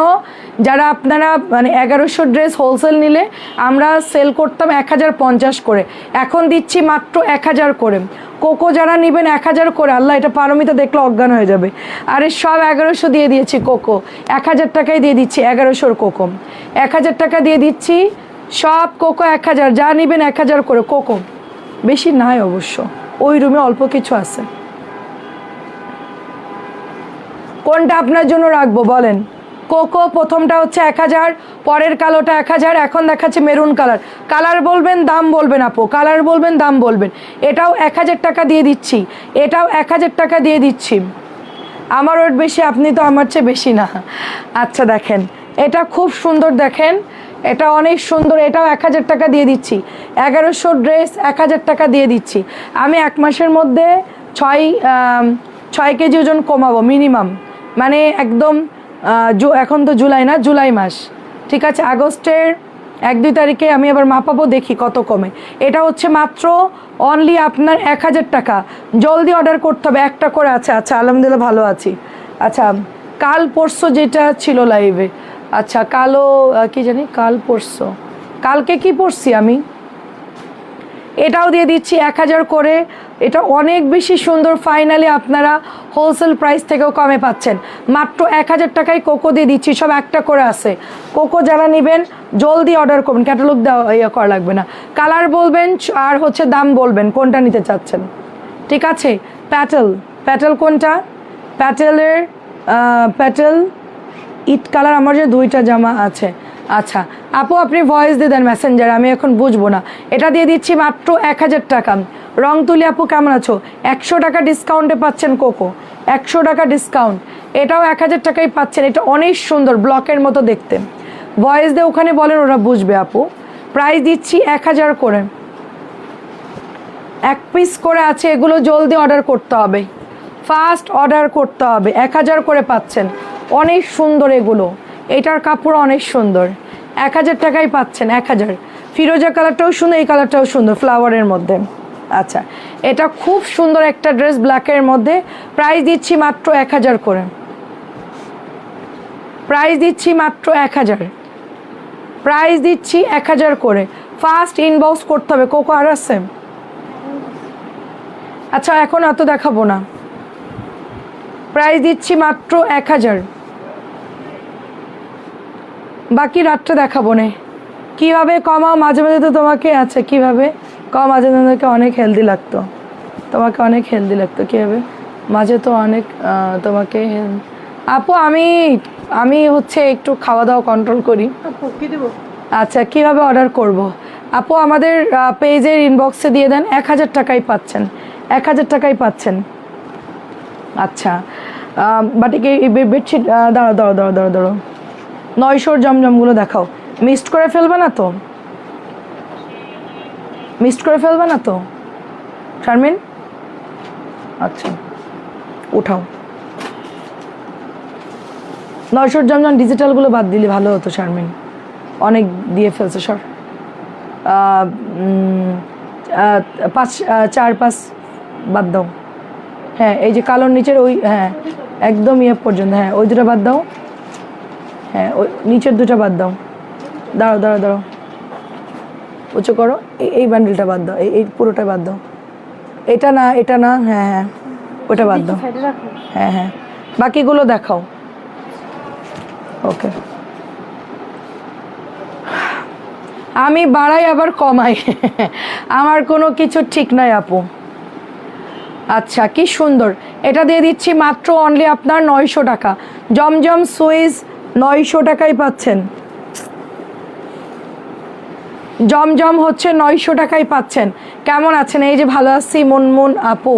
যারা আপনারা মানে 1100 ড্রেস হোলসেল নিলে আমরা সেল করতাম 1050 করে, এখন দিচ্ছি মাত্র 1000 করে। কোকো যারা নেবেন 1000 করে, আল্লাহ এটা পারমিতা দেখলে অজ্ঞান হয়ে যাবে। আরে সব 1100 দিয়ে দিয়েছি কোকো, 1000 টাকায় দিয়ে দিচ্ছি 1100 কোকো, 1000 টাকা দিয়ে দিচ্ছি সব কোকো 1000, যা নেবেন 1000 করে কোকো। বেশি নাই অবশ্য, ওই রুমে অল্প কিছু আছে। কোনটা আপনার জন্য রাখবো বলেন? কোকো প্রথমটা হচ্ছে 1000, পরের কালোটা 1000, এখন দেখাচ্ছে মেরুন কালার। কালার বলবেন, দাম বলবেন আপু, কালার বলবেন, দাম বলবেন। এটাও 1000 টাকা দিয়ে দিচ্ছি, এটাও 1000 টাকা দিয়ে দিচ্ছি। আমার ওয়েট বেশি, আপনি তো আমার চেয়ে বেশি না। আচ্ছা দেখেন এটা খুব সুন্দর, দেখেন এটা অনেক সুন্দর, এটাও 1000 টাকা দিয়ে দিচ্ছি। 1100 ড্রেস 1000 টাকা দিয়ে দিচ্ছি। আমি 1 মাসের মধ্যে 6 কেজি ওজন কমাবো মিনিমাম, মানে একদম এখন তো জুলাই না, জুলাই মাস, ঠিক আছে, আগস্টের 1-2 তারিখে আমি আবার মাপাবো, দেখি কত কমে। এটা হচ্ছে মাত্র অনলি আপনার 1000 টাকা। জলদি অর্ডার করতে হবে, একটা করে আছে। আচ্ছা আলহামদুলিল্লাহ ভালো আছি। আচ্ছা কাল পরশু যেটা ছিল লাইভে, আচ্ছা কালো কি জানি, কাল পরশু, কালকে কি পরছি আমি, এটাও দিয়ে দিচ্ছি 1000 করে। এটা অনেক বেশি সুন্দর, ফাইনালি আপনারা হোলসেল প্রাইস থেকেও কমে পাচ্ছেন, মাত্র 1000 টাকায় কোকো দিয়ে দিচ্ছি। সব একটা করে আছে কোকো, যারা নেবেন জলদি অর্ডার করবেন, ক্যাটালগ দেওয়া ইয়ে করা লাগবে না। কালার বলবেন আর হচ্ছে দাম বলবেন কোনটা নিতে চাচ্ছেন, ঠিক আছে। প্যাটেল, প্যাটেল কোনটা? প্যাটেলের প্যাটেল ইট কালার আমার যে 2টা জামা আছে। আচ্ছা আপু আপনি ভয়েস দিয়ে দেন মেসেঞ্জার, আমি এখন বুঝবো না। এটা দিয়ে দিচ্ছি মাত্র 1000 টাকা। রং তুলি আপু কেমন আছো? 100 টাকা ডিসকাউন্টে পাচ্ছেন কোকো, 100 টাকা ডিসকাউন্ট। এটাও 1000 টাকাই পাচ্ছেন। এটা অনেক সুন্দর, ব্লকের মতো দেখতে। ভয়েস দিয়ে ওখানে বলেন, ওরা বুঝবে আপু। প্রাইস দিচ্ছি 1000 করে, 1 পিস করে আছে, এগুলো জলদি অর্ডার করতে হবে, ফাস্ট অর্ডার করতে হবে। 1000 করে পাচ্ছেন, অনেক সুন্দর এগুলো, এটার কাপড় অনেক সুন্দর। 1000 টাকাই পাচ্ছেন, 1000। ফিরোজা কালারটাও সুন্দর, এই কালারটাও সুন্দর ফ্লাওয়ারের মধ্যে। আচ্ছা এটা খুব সুন্দর একটা ড্রেস ব্ল্যাকের মধ্যে। প্রাইস দিচ্ছি মাত্র 1000 করে, প্রাইস দিচ্ছি মাত্র 1000, প্রাইস দিচ্ছি 1000 করে। ফাস্ট ইনবক্স করতে হবে। কোকো আর আছে? আচ্ছা এখন এত দেখাবো না, প্রাইস দিচ্ছি মাত্র 1000, বাকি রাতটা দেখাবো না। কীভাবে কমাও মাঝে মাঝে তো তোমাকে, আচ্ছা কীভাবে কম, মাঝে মাঝে অনেক হেলদি লাগতো, তোমাকে অনেক হেলদি লাগতো, কীভাবে মাঝে তো অনেক তোমাকে। আপু আমি হচ্ছে একটু খাওয়া দাওয়া কন্ট্রোল করি। আচ্ছা কীভাবে অর্ডার করব? আপু আমাদের পেজের ইনবক্সে দিয়ে দেন, 1000 টাকাই পাচ্ছেন, 1000 টাকাই পাচ্ছেন। আচ্ছা বাটিক বেডশিট, দাঁড়ো দাঁড়ো দাঁড়ো দাঁড়ো দাঁড়ো, 900 জমজমগুলো দেখাও। মিক্সড করে ফেলবে না তো? মিক্সড করে ফেলবে না তো শারমিন? আচ্ছা উঠাও। 900 জমজম ডিজিটালগুলো বাদ দিলে ভালো হতো শারমিন, অনেক দিয়ে ফেলছে। সর 4-5 বাদ দাও। হ্যাঁ এই যে কালোর নিচের ওই, হ্যাঁ একদম ইয়ে পর্যন্ত, হ্যাঁ ওই 2টা বাদ দাও, হ্যাঁ ওই নিচের 2টা বাদ দাও। দাঁড়াও দাঁড়াও দাঁড়াও, উঁচু করো। এই বান্ডেলটা বাদ দাও, এই পুরোটা বাদ দাও। এটা না, এটা না, হ্যাঁ হ্যাঁ ওটা বাদ দাও, হ্যাঁ হ্যাঁ বাকিগুলো দেখাও। ওকে আমি বাড়াই আবার কমাই, আমার কোনো কিছু ঠিক নাই আপু। আচ্ছা কি সুন্দর, এটা দিয়ে দিচ্ছি মাত্র অনলি আপনার 900 টাকা। জমজম সুইজ 900 টাকায় পাচ্ছেন। জমজম হচ্ছে 900 টাকায় পাচ্ছেন। কেমন আছেন? এই যে ভালো আছি মুনমুন আপু,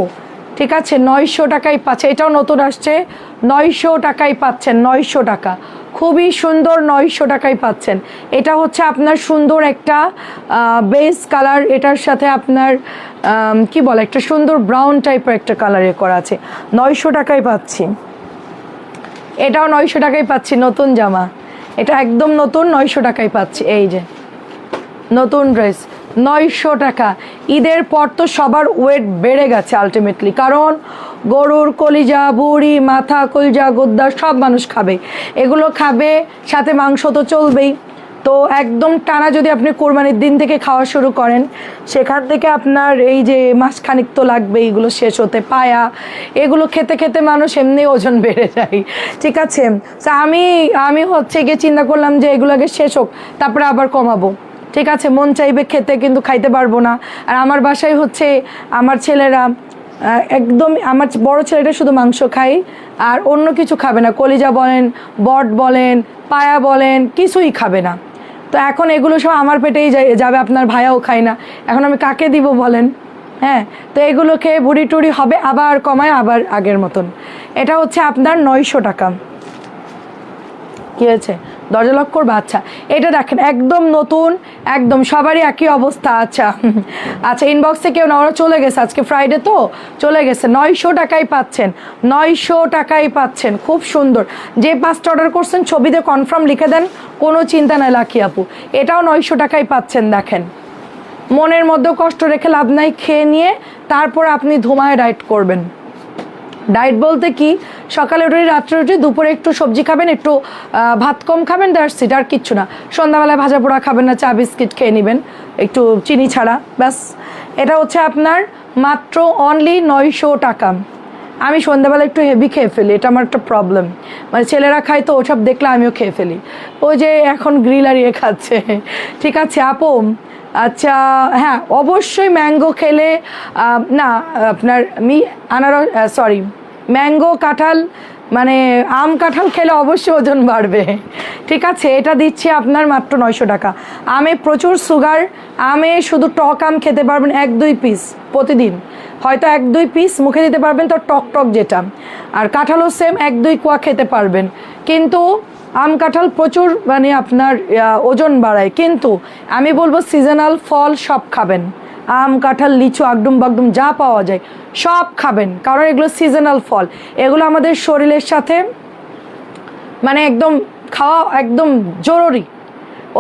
ঠিক আছে 900 টাকায় পাচ্ছে। এটাও নতুন আসছে, 900 টাকায় পাচ্ছেন। 900 টাকা, খুবই সুন্দর, 900 টাকায় পাচ্ছেন। এটা হচ্ছে আপনার সুন্দর একটা বেস কালার, এটার সাথে আপনার কি বলে একটা সুন্দর ব্রাউন টাইপের একটা কালারে করা আছে। 900 টাকায় পাচ্ছি। এটাও 900 টাকায় পাচ্ছি, নতুন জামা, এটা একদম নতুন, 900 টাকায় পাচ্ছি। এই যে নতুন ড্রেস 900 টাকা। ঈদের পর তো সবার ওয়েট বেড়ে গেছে আলটিমেটলি, কারণ গরুর কলিজা, বুড়ি, মাথা, কলিজা, গোদ্দা সব মানুষ খাবে, এগুলো খাবে, সাথে মাংস তো চলবেই। তো একদম টানা যদি আপনি কোরবানির দিন থেকে খাওয়া শুরু করেন, সেখান থেকে আপনার এই যে মাসখানিক তো লাগবে এগুলো শেষ হতে, পায়া এগুলো খেতে খেতে মানুষ এমনি ওজন বেড়ে যায়, ঠিক আছে। তো আমি হচ্ছে গিয়ে চিন্তা করলাম যে এগুলো আগে শেষ হোক, তারপরে আবার কমাবো, ঠিক আছে। মন চাইবে খেতে, কিন্তু খাইতে পারবো না। আর আমার বাসায় হচ্ছে আমার ছেলেরা একদম, আমার বড় ছেলেটা শুধু মাংস খায় আর অন্য কিছু খাবে না, কলিজা বলেন, বট বলেন, পায়া বলেন, কিছুই খাবে না। তো এখন এগুলো সব আমার পেটেই যাবে, আপনার ভাইয়াও খায় না, এখন আমি কাকে দিব বলেন? হ্যাঁ, তো এগুলো খেয়ে বুড়ি টুড়ি হবে, আবার কমায় আবার আগের মতন। এটা হচ্ছে আপনার 900 টাকা। কি হয়েছে, দরজা লক করবা? আচ্ছা, এটা দেখেন একদম নতুন, একদম সবারই একই অবস্থা। আচ্ছা আচ্ছা, ইনবক্সে কেউ না, ওরা চলে গেছে, আজকে ফ্রাইডে তো চলে গেছে। 900 টাকায় পাচ্ছেন, 900 টাকায় পাচ্ছেন, খুব সুন্দর। যে 5টা অর্ডার করছেন ছবিতে কনফার্ম লিখে দেন, কোনো চিন্তা নাই লাকি আপু। এটাও 900 টাকায় পাচ্ছেন। দেখেন, মনের মধ্যেও কষ্ট রেখে লাভ নাই, খেয়ে নিয়ে তারপর আপনি ধুমায় ডায়েট করবেন। ডায়েট বলতে কি, সকালে উঠে, রাত্রে উঠে, দুপুরে একটু সবজি খাবেন, একটু ভাত কম খাবেন, দ্যাটস ইট, আর কিচ্ছু না। সন্ধ্যাবেলায় ভাজা পোড়া খাবেন না, চা বিস্কিট খেয়ে নেবেন একটু চিনি ছাড়া, ব্যাস। এটা হচ্ছে আপনার মাত্র অনলি 900 টাকা। আমি সন্ধ্যাবেলা একটু হেভি খেয়ে ফেলি, এটা আমার একটা প্রবলেম, মানে ছেলেরা খায় তো ওসব দেখলে আমিও খেয়ে ফেলি। ওই যে এখন গ্রিল আর ইয়ে খাচ্ছে, ঠিক আছে আপু। আচ্ছা হ্যাঁ, অবশ্যই ম্যাঙ্গো খেলে না আপনার ম্যাঙ্গো, কাঁঠাল, মানে আম কাঁঠাল খেলে অবশ্যই ওজন বাড়বে, ঠিক আছে। এটা দিচ্ছি আপনার মাত্র 900 টাকা। আমে প্রচুর সুগার, আমে শুধু টক আম খেতে পারবেন 1-2 পিস প্রতিদিন, হয়তো 1-2 পিস মুখে দিতে পারবেন, তো টক টক যেটা। আর কাঁঠালও সেম 1-2 কোয়া খেতে পারবেন, কিন্তু আম কাঁঠাল প্রচুর মানে আপনার ওজন বাড়ায়। কিন্তু আমি বলবো সিজনাল ফল সব খাবেন, আম কাঁঠাল লিচু আগডুম বাগডুম যা পাওয়া যায় সব খাবেন, কারণ এগুলো সিজনাল ফল, এগুলো আমাদের শরীরের সাথে মানে একদম খাওয়া একদম জরুরি,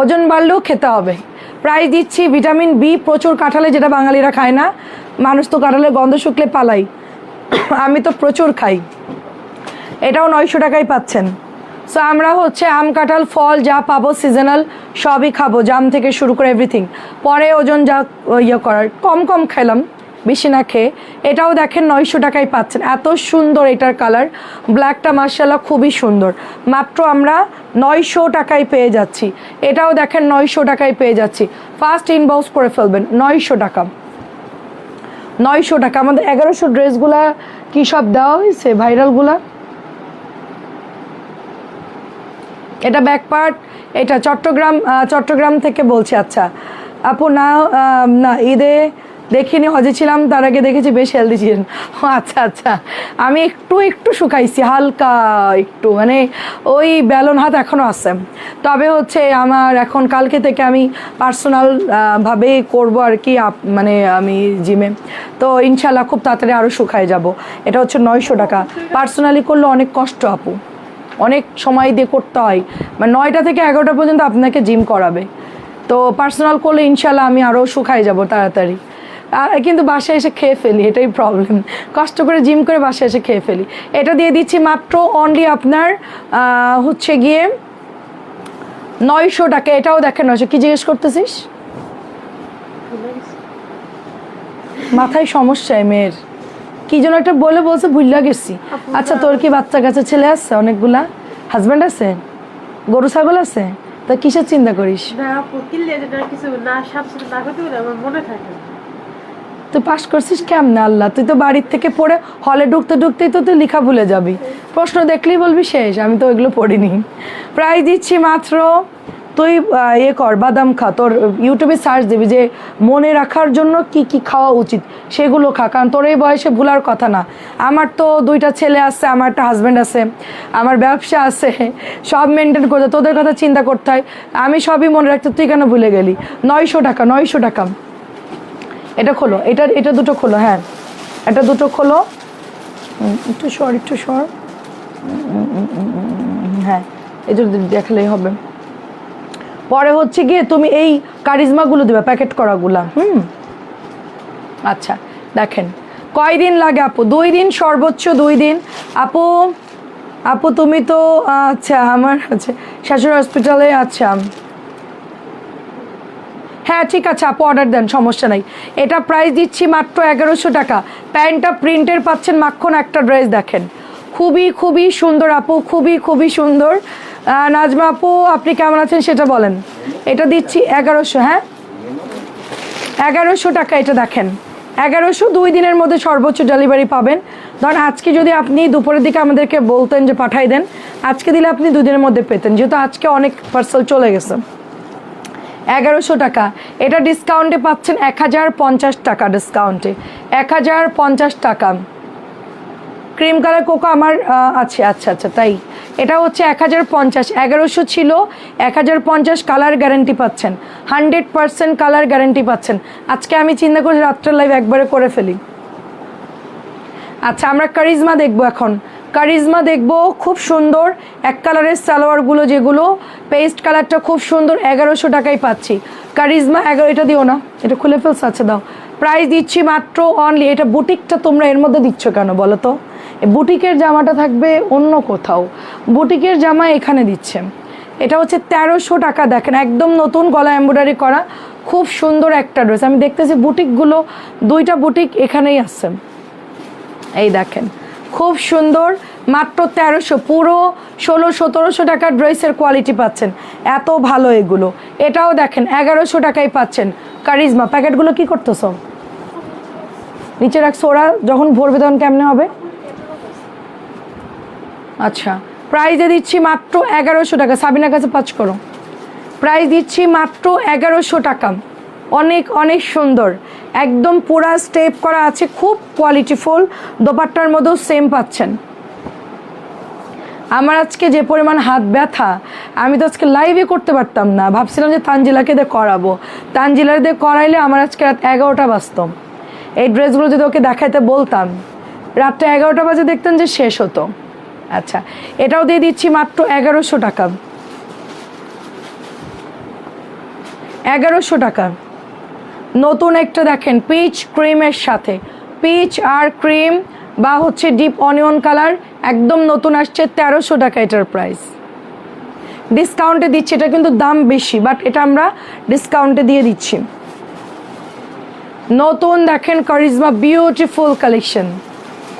ওজন বাড়লেও খেতে হবে। প্রায় দিচ্ছি ভিটামিন বি প্রচুর কাঁঠালে, যেটা বাঙালিরা খায় না, মানুষ তো কাঁঠালের গন্ধ শুকলে পালাই, আমি তো প্রচুর খাই। এটাও 900 টাকায় পাচ্ছেন। সো আমরা হচ্ছে আম কাঁঠাল ফল যা পাবো সিজনাল সবই খাবো, জাম থেকে শুরু করে এভরিথিং। পরে ওজন যা ইয়ে করার কম কম খেলাম, বেশি না খেয়ে। এটাও দেখেন 900 টাকায় পাচ্ছেন, এত সুন্দর এটার কালার, ব্ল্যাকটা মার্শাল্লাহ খুবই সুন্দর, মাত্র আমরা 900 টাকায় পেয়ে যাচ্ছি। এটাও দেখেন 900 টাকায় পেয়ে যাচ্ছি, ফার্স্ট ইনবক্স করে ফেলবেন। 900 টাকা, 900 টাকা। আমাদের 1100 ড্রেসগুলা কি সব দেওয়া হয়েছে ভাইরালগুলা? এটা ব্যাক পার্ট, এটা চট্টগ্রাম থেকে বলছি। আচ্ছা আপু, না ঈদে দেখিনি, হজে ছিলাম, তার আগে দেখেছি বেশ হেলদি ছিলেন। আচ্ছা আচ্ছা, আমি একটু শুকাইছি হালকা একটু, মানে ওই বেলন হাত এখনও আছে। তবে হচ্ছে আমার এখন কালকে থেকে আমি পার্সোনাল ভাবে করবো আর কি, মানে আমি জিমে, তো ইনশাল্লাহ খুব তাড়াতাড়ি আরও শুকায় যাব। এটা হচ্ছে 900 টাকা। পার্সোনালি করলে অনেক কষ্ট আপু, অনেক সময় দিয়ে করতে হয়, মানে 9টা থেকে 11টা পর্যন্ত আপনাকে জিম করাবে। তো পার্সোনাল করলে ইনশাল্লাহ আমি আরও শুকাই যাব তাড়াতাড়ি, কিন্তু বাসায় এসে খেয়ে ফেলি, এটাই প্রবলেম, কষ্ট করে জিম করে বাসায় এসে খেয়ে ফেলি। এটা দিয়ে দিচ্ছি মাত্র অনলি আপনার হচ্ছে গিয়ে 900 টাকা। এটাও দেখেন 900। কি জিজ্ঞেস করতেছিস? মাথায় সমস্যা মেয়ের, কি যেন একটা বলছে ভুললা গেছি। আচ্ছা, তোর কি বাচ্চা কাছে ছেলে আছে অনেকগুলা, হাজব্যান্ড আছে, গরু ছাগল আছে, তা কিসের চিন্তা করিস? তুই পাস করছিস কেমনে আল্লাহ, তুই তো বাড়ির থেকে পড়ে হলে ঢুকতে ঢুকতেই তো তুই লেখা ভুলে যাবি, প্রশ্ন দেখলেই বলবি শেষ, আমি তো ওইগুলো পড়িনি। প্রাইস দিচ্ছি মাত্র, তুই ইয়ে কর বাদাম খা, তোর ইউটিউবে সার্চ দিবি যে মনে রাখার জন্য কি কি খাওয়া উচিত, সেগুলো খা, কারণ তোর এই বয়সে ভুলার কথা না। আমার তো 2টা ছেলে আছে, আমার একটা হাজব্যান্ড আছে, আমার ব্যবসা আছে, সব মেনটেন করতে, তোদের কথা চিন্তা করতে হয়, আমি সবই মনে রাখতে, তুই কেন ভুলে গেলি? 900 টাকা, 900 টাকা। এটা খোলো, এটা দুটো খোলো, হ্যাঁ এটা দুটো খোলো, একটু সর, একটু সর, হ্যাঁ এই দুটো দেখালেই হবে। পরে হচ্ছে গিয়ে তুমি এই কারিজমাগুলো দেবে, প্যাকেট করাগুলা। আচ্ছা দেখেন কয়দিন লাগে আপু? 2 দিন, সর্বোচ্চ 2 দিন। আপু আপু তুমি তো আচ্ছা আমার আচ্ছা শাশুড়ি হসপিটালে, আচ্ছা হ্যাঁ ঠিক আছে আপু, অর্ডার দেন, সমস্যা নাই। এটা প্রাইস দিচ্ছি মাত্র 1100 টাকা। প্যান্টটা প্রিন্টের পাচ্ছেন, মাখন একটা ড্রেস দেখেন, খুবই খুবই সুন্দর আপু, খুবই খুবই সুন্দর। নাজমা আপু আপনি কেমন আছেন সেটা বলেন। এটা দিচ্ছি 1100, হ্যাঁ 1100 টাকা। এটা দেখেন 1100, 2 দিনের মধ্যে সর্বোচ্চ ডেলিভারি পাবেন। ধরেন আজকে যদি আপনি দুপুরের দিকে আমাদেরকে বলতেন যে পাঠাই দেন, আজকে দিলে আপনি 2 দিনের মধ্যে পেতেন, যেহেতু আজকে অনেক পার্সেল চলে গেছে। 1100 টাকা। এটা ডিসকাউন্টে পাচ্ছেন 1050 টাকা, ডিসকাউন্টে 1050 টাকা। ক্রিম কালার কোকো আমার আছে, আচ্ছা আচ্ছা তাই। এটা হচ্ছে 1050, 1100 ছিল, 1050 কালার গ্যারান্টি পাচ্ছেন, 100% কালার গ্যারান্টি পাচ্ছেন। আজকে আমি চিন্তা করছি রাত্রের লাইভ একবারে করে ফেলি। আচ্ছা আমরা কারিজমা দেখবো এখন, কারিজমা দেখবো, খুব সুন্দর এক কালারের সালোয়ারগুলো, যেগুলো পেস্ট কালারটা খুব সুন্দর, 1100 টাকায় পাচ্ছি। কারিজমা 11, এটা দিও না, এটা খুলে ফেলছে, আচ্ছা দাও। প্রাইস দিচ্ছি মাত্র অনলি, এটা বুটিকটা তোমরা এর মধ্যে দিচ্ছ কেন বলো তো? বুটিকের জামাটা থাকবে অন্য কোথাও, বুটিকের জামা এখানে দিচ্ছে। এটা হচ্ছে 1300 টাকা। দেখেন একদম নতুন গলা এমব্রয়ডারি করা, খুব সুন্দর একটা ড্রেস। আমি দেখতেছি বুটিকগুলো 2টা বুটিক এখানেই আছে, এই দেখেন খুব সুন্দর, মাত্র 1300, পুরো 1600-1700 টাকার ড্রেসের কোয়ালিটি পাচ্ছেন, এত ভালো এগুলো। এটাও দেখেন 1100 টাকায় পাচ্ছেন। কারিজমা প্যাকেটগুলো কি করতেছ? নিচে রাখছো, ওরা যখন ভরবে তখন কেমনে হবে? আচ্ছা প্রাইজে দিচ্ছি মাত্র 1100 টাকা। সাবিনার কাছে পাঁচ করো, প্রাইস দিচ্ছি মাত্র 1100 টাকা। অনেক অনেক সুন্দর, একদম পুরা স্টেপ করা আছে, খুব কোয়ালিটিফুল। দোপাট্টার মধ্যেও সেম পাচ্ছেন। আমার আজকে যে পরিমাণ হাত ব্যথা, আমি তো আজকে লাইভে করতে পারতাম না, ভাবছিলাম যে তানজিলাকে দিয়ে করাবো, তানজিলার দিয়ে করাইলে আমার আজকে রাত 11টা বাজত। এই ড্রেসগুলো যদি ওকে দেখাইতে বলতাম, রাতটা 11টা বাজে দেখতেন যে শেষ হতো। আচ্ছা এটাও দিয়ে দিচ্ছি মাত্র 1100 টাকা, 1100 টাকা। নতুন একটা দেখেন পিচ ক্রিমের সাথে, পিচ আর ক্রিম বা হচ্ছে ডিপ অনিয়ন কালার, একদম নতুন আসছে, 1300 টাকা এটার প্রাইস। ডিসকাউন্টে দিচ্ছি, এটা কিন্তু দাম বেশি, বাট এটা আমরা ডিসকাউন্টে দিয়ে দিচ্ছি। নতুন দেখেন কারিজমা বিউটিফুল কালেকশন,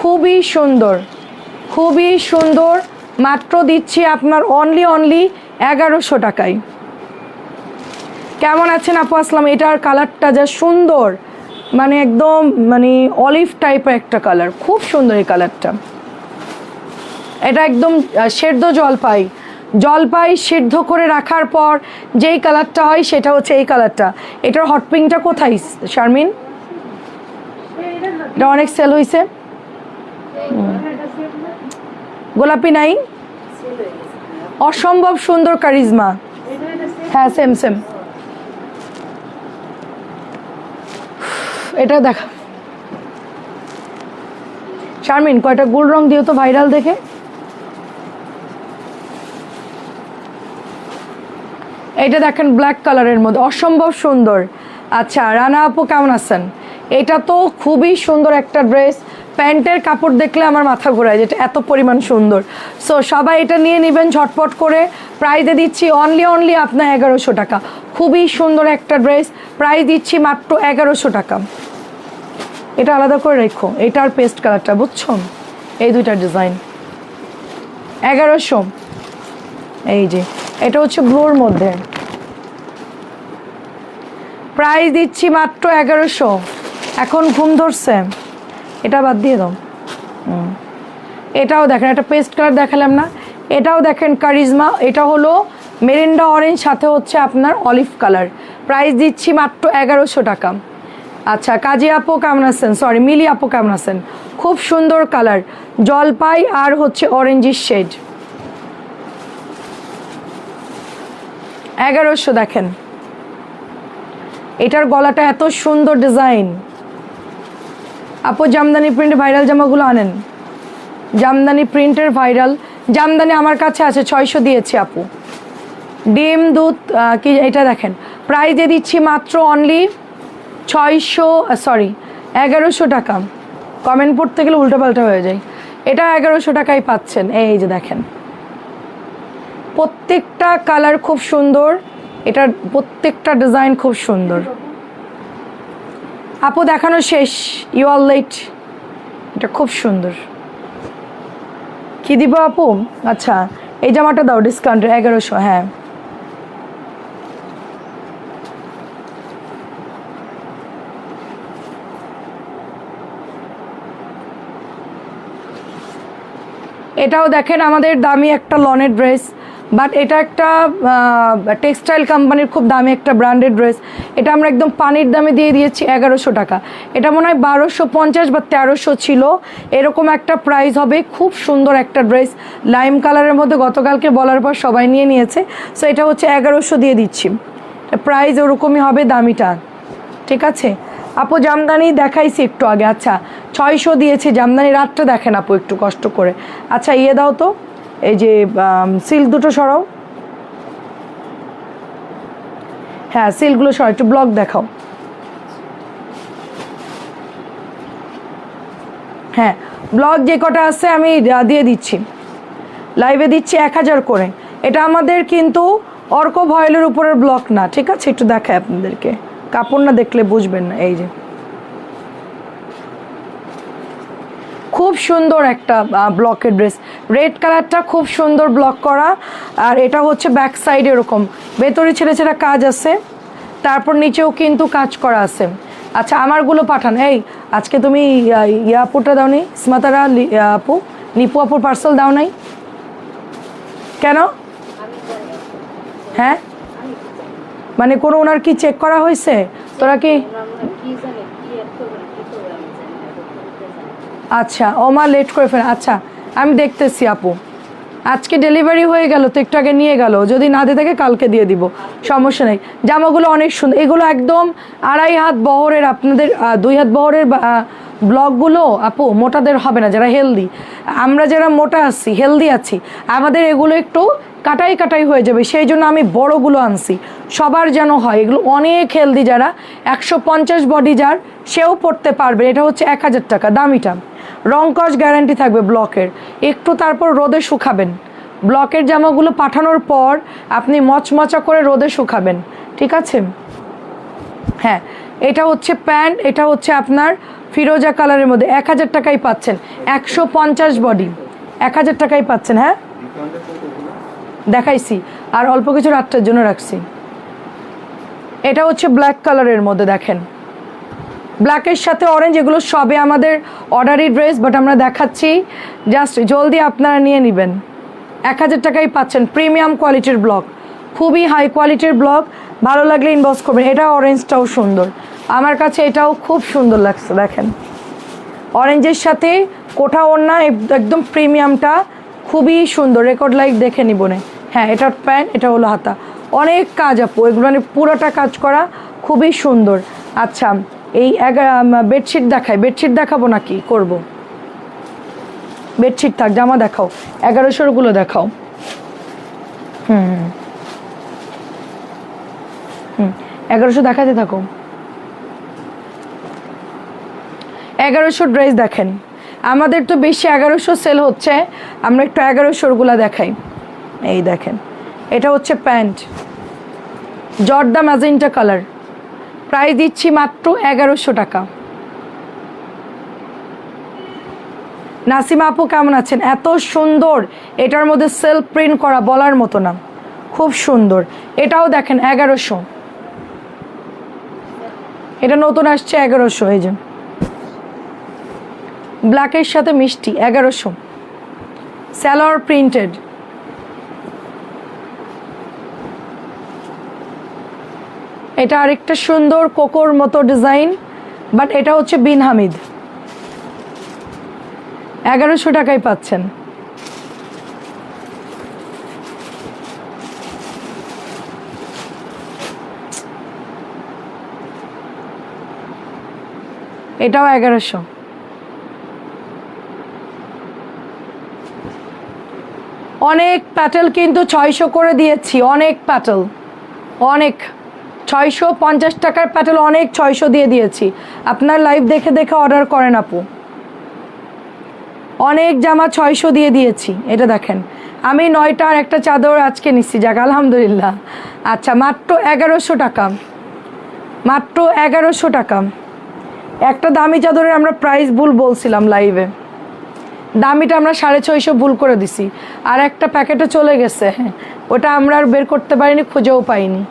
খুবই সুন্দর, খুবই সুন্দর। মাত্র দিচ্ছি আপনার অনলি 1100 টাকায়। কেমন আছেন আপু? আসলাম। এটার কালারটা যা সুন্দর, মানে একদম মানে অলিভ টাইপের একটা কালার, খুব সুন্দর এই কালারটা। এটা একদম সেদ্ধ জলপাই, জলপাই সিদ্ধ করে রাখার পর যেই কালারটা হয় সেটা হচ্ছে এই কালারটা। এটার হট পিঙ্কটা কোথায় শারমিন? এটা অনেক সেল হয়েছে, গোলাপি নাই, অসম্ভব সুন্দর কারিজমা। হ্যাঁ সেম সেম, এটা দেখা শারমিন, কয়টা গোল্ড রং দিও তো ভাইরাল দেখে। এটা দেখেন ব্ল্যাক কালারের মধ্যে, অসম্ভব সুন্দর। আচ্ছা রানা আপু কেমন আছেন? এটা তো খুবই সুন্দর একটা ড্রেস, প্যান্টের কাপড় দেখলে আমার মাথা ঘোরায়, যেটা এত পরিমাণ সুন্দর। সো সবাই এটা নিয়ে নেবেন ঝটপট করে। প্রাইসে দিচ্ছি অনলি আপনার 1100 টাকা। খুবই সুন্দর একটা ড্রেস, প্রাইস দিচ্ছি মাত্র 1100 টাকা। এটা আলাদা করে রেখো, এটার পেস্ট কালারটা, বুঝছো? এই দুইটা ডিজাইন 1100। এই যে এটা হচ্ছে ব্লুর মধ্যে, প্রাইস দিচ্ছি মাত্র 1100। এখন ঘুম ধরছে, এটা বাদ দিয়ে দাও। এটাও দেখেন, একটা পেস্ট কালার দেখালাম না, এটাও দেখেন কারিজমা, এটা হলো মেরিন্ডা অরেঞ্জ, সাথে হচ্ছে আপনার অলিভ কালার। প্রাইস দিচ্ছি মাত্র 1100 টাকা। আচ্ছা, কাজী আপু কেমন আছেন, সরি মিলি আপু কেমন আছেন? খুব সুন্দর কালার, জলপাই আর হচ্ছে অরেঞ্জিশ শেড। 1100 দেখেন, এটার গলাটা এত সুন্দর ডিজাইন। আপু জামদানি প্রিন্ট ভাইরাল জামাগুলো আনেন, জামদানি প্রিন্টের ভাইরাল জামদানি আমার কাছে আছে, 600 দিয়েছি আপু। ডিম দুধ কি এটা দেখেন, প্রাইজে দিচ্ছি মাত্র অনলি 1100 টাকা। কমেন্ট পড়তে গেলে উল্টোপাল্টা হয়ে যায়। এটা 1100 টাকায় পাচ্ছেন। এই যে দেখেন, প্রত্যেকটা কালার খুব সুন্দর, এটার প্রত্যেকটা ডিজাইন খুব সুন্দর। আপু দেখানো শেষ, ইউ আর লেট। এটা খুব সুন্দর। কি দিব আপু? আচ্ছা, এই জামাটা দাও ডিসকাউন্টে 1100। হ্যাঁ, এটাও দেখেন আমাদের দামি একটা লনের ড্রেস, বাট এটা একটা টেক্সটাইল কোম্পানির খুব দামি একটা ব্র্যান্ডেড ড্রেস। এটা আমরা একদম পানির দামে দিয়ে দিয়েছি 1100 টাকা। এটা মনে হয় 1250 বা 1300 ছিল, এরকম একটা প্রাইস হবে। খুব সুন্দর একটা ড্রেস, লাইম কালারের মধ্যে, গতকালকে বলার পর সবাই নিয়ে নিয়েছে। সো এটা হচ্ছে 1100 দিয়ে দিচ্ছি, প্রাইস ওরকমই হবে দামিটা। ঠিক আছে আপু, জামদানি দেখাইছি একটু আগে। আচ্ছা, 600 দিয়েছি জামদানি, রাতটা দেখেন আপু একটু কষ্ট করে। আচ্ছা, ইয়ে দাও তো, এই যে সিল্ক দুটো সরাও। হ্যাঁ, সিল্কগুলো সরাও, একটু ব্লক দেখাও। হ্যাঁ, ব্লক যে কটা আছে আমি দিয়ে দিচ্ছি, লাইভে দিচ্ছি 1000 করে। এটা আমাদের কিন্তু অর্ক ভয়েলের উপরের ব্লক না, ঠিক আছে? একটু দেখাই আপনাদেরকে, কাপড় না দেখলে বুঝবেন না। এই যে খুব সুন্দর একটা ব্লকের ড্রেস, রেড কালারটা খুব সুন্দর ব্লক করা। আর এটা হচ্ছে ব্যাক সাইড এরকম ভেতরে ছেড়ে ছেড়ে কাজ আছে, তারপর নিচেও কিন্তু কাজ করা আছে। আচ্ছা, আমারগুলো পাঠান। এই আজকে তুমি ইয়াপুরটা দাও নি, স্মাতারা আপু, নিপু আপুর পার্সেল দাও নাই কেন? হ্যাঁ, মানে কোনো ওনার কি চেক করা হয়েছে? তোরা কি আচ্ছা, ওমা লেট করে ফেলে। আচ্ছা, আমি দেখতেছি আপু, আজকে ডেলিভারি হয়ে গেল তো, একটু আগে নিয়ে গেল, যদি না দিয়ে থাকে কালকে দিয়ে দিব, সমস্যা নেই। জামাগুলো অনেক সুন্দর, এগুলো একদম 2.5 হাত বহরের, আপনাদের 2 হাত বহরের ব্লকগুলো আপু মোটাদের হবে না, যারা হেলদি। আমরা যারা মোটা আছি, হেলদি আছি, আমাদের এগুলো একটু কাটাই কাটাই হয়ে যাবে, সেই জন্য আমি বড়গুলো আনছি, সবার যেন হয়। এগুলো অনেক হেলদি, যারা 150 বডি যার, সেও পড়তে পারবে। এটা হচ্ছে 1000 টাকা দামিটা, রং কস গ্যারান্টি থাকবে ব্লকের। একটু তারপর রোদে শুকাবেন, ব্লকের জামাগুলো পাঠানোর পর আপনি মচমচা করে রোদে শুকাবেন, ঠিক আছে? হ্যাঁ, এটা হচ্ছে প্যান্ট, এটা হচ্ছে আপনার ফিরোজা কালারের মধ্যে 1000 টাকাই পাচ্ছেন, 150 বডি 1000 টাকাই পাচ্ছেন। হ্যাঁ, দেখাইছি, আর অল্প কিছু রাতটার জন্য রাখছি। এটা হচ্ছে ব্ল্যাক কালারের মধ্যে, দেখেন ব্ল্যাকের সাথে অরেঞ্জ, এগুলো সবে আমাদের অর্ডারি ড্রেস, বাট আমরা দেখাচ্ছি, জাস্ট জলদি আপনারা নিয়ে নেবেন। 1000 টাকাই পাচ্ছেন, প্রিমিয়াম কোয়ালিটির ব্লক, খুবই হাই কোয়ালিটির ব্লক। ভালো লাগলে ইনবক্স করবেন। এটা অরেঞ্জটাও সুন্দর, আমার কাছে এটাও খুব সুন্দর লাগছে। দেখেন অরেঞ্জের সাথে কোঠা ওড়না, একদম প্রিমিয়ামটা খুবই সুন্দর, রেকর্ড লাইক দেখে নিবনে। হ্যাঁ, এটার প্যান্ট, এটা হলো হাতা, অনেক কাজ আপু, এগুলো মানে পুরোটা কাজ করা, খুবই সুন্দর। আচ্ছা, এই বেডশিট দেখাই, বেডশিট দেখাবো নাকি করব? বেডশিট থাক, জামা দেখাও, 1100গুলো দেখাও। 1100 দেখাতে থাকো। 1100 ড্রেস দেখেন, আমাদের তো বেশি 1100 সেল হচ্ছে, আমরা একটু 1100গুলো দেখাই। এই দেখেন, এটা হচ্ছে প্যান্ট, জর্দা ম্যাজেন্টা কালার, প্রাইস দিচ্ছি মাত্র 1100 টাকা। নাসিমা আপু কেমন আছেন? এত সুন্দর, এটার মধ্যে সেলফ প্রিন্ট করা, বলার মতো না, খুব সুন্দর। এটাও দেখেন 1100, এটা নতুন আসছে 1100। এই যে ব্ল্যাকের সাথে মিষ্টি 1100, সালোয়ার প্রিন্টেড। এটা আরেকটা সুন্দর কোকোর মতো ডিজাইন, বাট এটা হচ্ছে বিন হামিদ। 1100 টাকায় পাচ্ছেন। এটাও 1100। অনেক প্যাটেল কিন্তু 600 করে দিয়েছি, অনেক প্যাটেল, অনেক 650 টাকার প্যাটেল অনেক 600 দিয়ে দিয়েছি। আপনার লাইভ দেখে দেখে অর্ডার করেন আপু। অনেক জামা 600 দিয়ে দিয়েছি। এটা দেখেন, আমি 9টা আর একটা চাদর আজকে নিচ্ছি, যাক আলহামদুলিল্লাহ। আচ্ছা, মাত্র 1100 টাকা, মাত্র 1100 টাকা। একটা দামি চাদরের আমরা প্রাইস ভুল বলছিলাম লাইভে, দামিটা আমরা 650 ভুল করে দিছি, আর একটা প্যাকেটে চলে গেছে, ওটা আমরা আর বের করতে পারিনি, খুঁজেও পাইনি।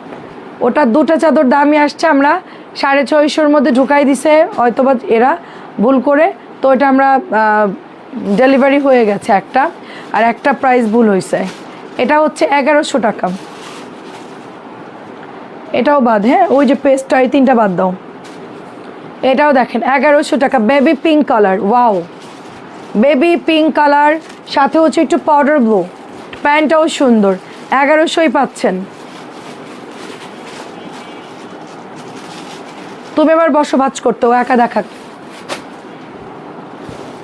ওটা দুটো চাদর দামি আসছে, আমরা 650-র মধ্যে ঢুকাই দিছে হয়তোবা এরা ভুল করে, তো এটা আমরা ডেলিভারি হয়ে গেছে একটা, আর একটা প্রাইস ভুল হয়েছে। এটা হচ্ছে 1100 টাকা। এটাও বাদ, হ্যাঁ ওই যে পেস্টটা, এই 3টা বাদ দাও। এটাও দেখেন 1100 টাকা, baby pink colour, wow, baby pink colour, সাথে হচ্ছে একটু পাউডার ব্লু, প্যান্টটাও সুন্দর, 1100ই পাচ্ছেন। তুমি এবার বসো ভাজ করতে, ও একা দেখাক।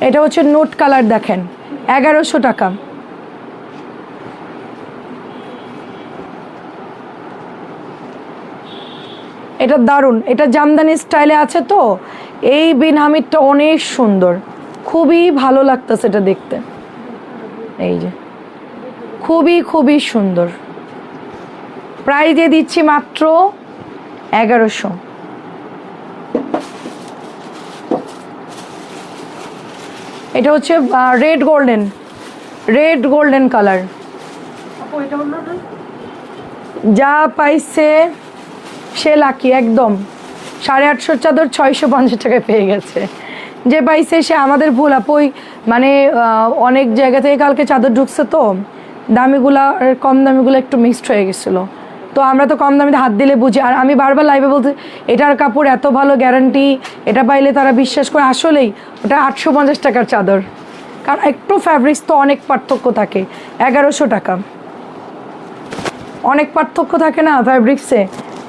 এটা হচ্ছে নোট কালার, দেখেন 1100 টাকা। এটা দারুণ, এটা জামদানি স্টাইলে আছে তো। এই বিন হামিদটা অনেক সুন্দর, খুবই ভালো লাগতেছে এটা দেখতে। এই যে খুবই খুবই সুন্দর, প্রাইজে দিচ্ছি মাত্র 1100। এটা হচ্ছে red golden, red golden colour. যা পাইছে সে লাকি, একদম 850 চাদর 650 টাকায় পেয়ে গেছে। যে পাইছে সে আমাদের ভুল আপু, মানে অনেক জায়গা থেকে কালকে চাদর ঢুকছে তো, দামিগুলা আর কম দামিগুলো একটু মিক্সড হয়ে গেছিলো, তো আমরা তো কম দামিতে হাত দিলে বুঝি। আর আমি বারবার লাইভে বলতে, এটার কাপড় এত ভালো গ্যারান্টি, এটা পাইলে তারা বিশ্বাস করে। আসলেই ওটা 850 টাকার চাদর, কারণ একটু ফ্যাব্রিক্স তো অনেক পার্থক্য থাকে। 1100 টাকা, অনেক পার্থক্য থাকে না ফ্যাব্রিক্সে।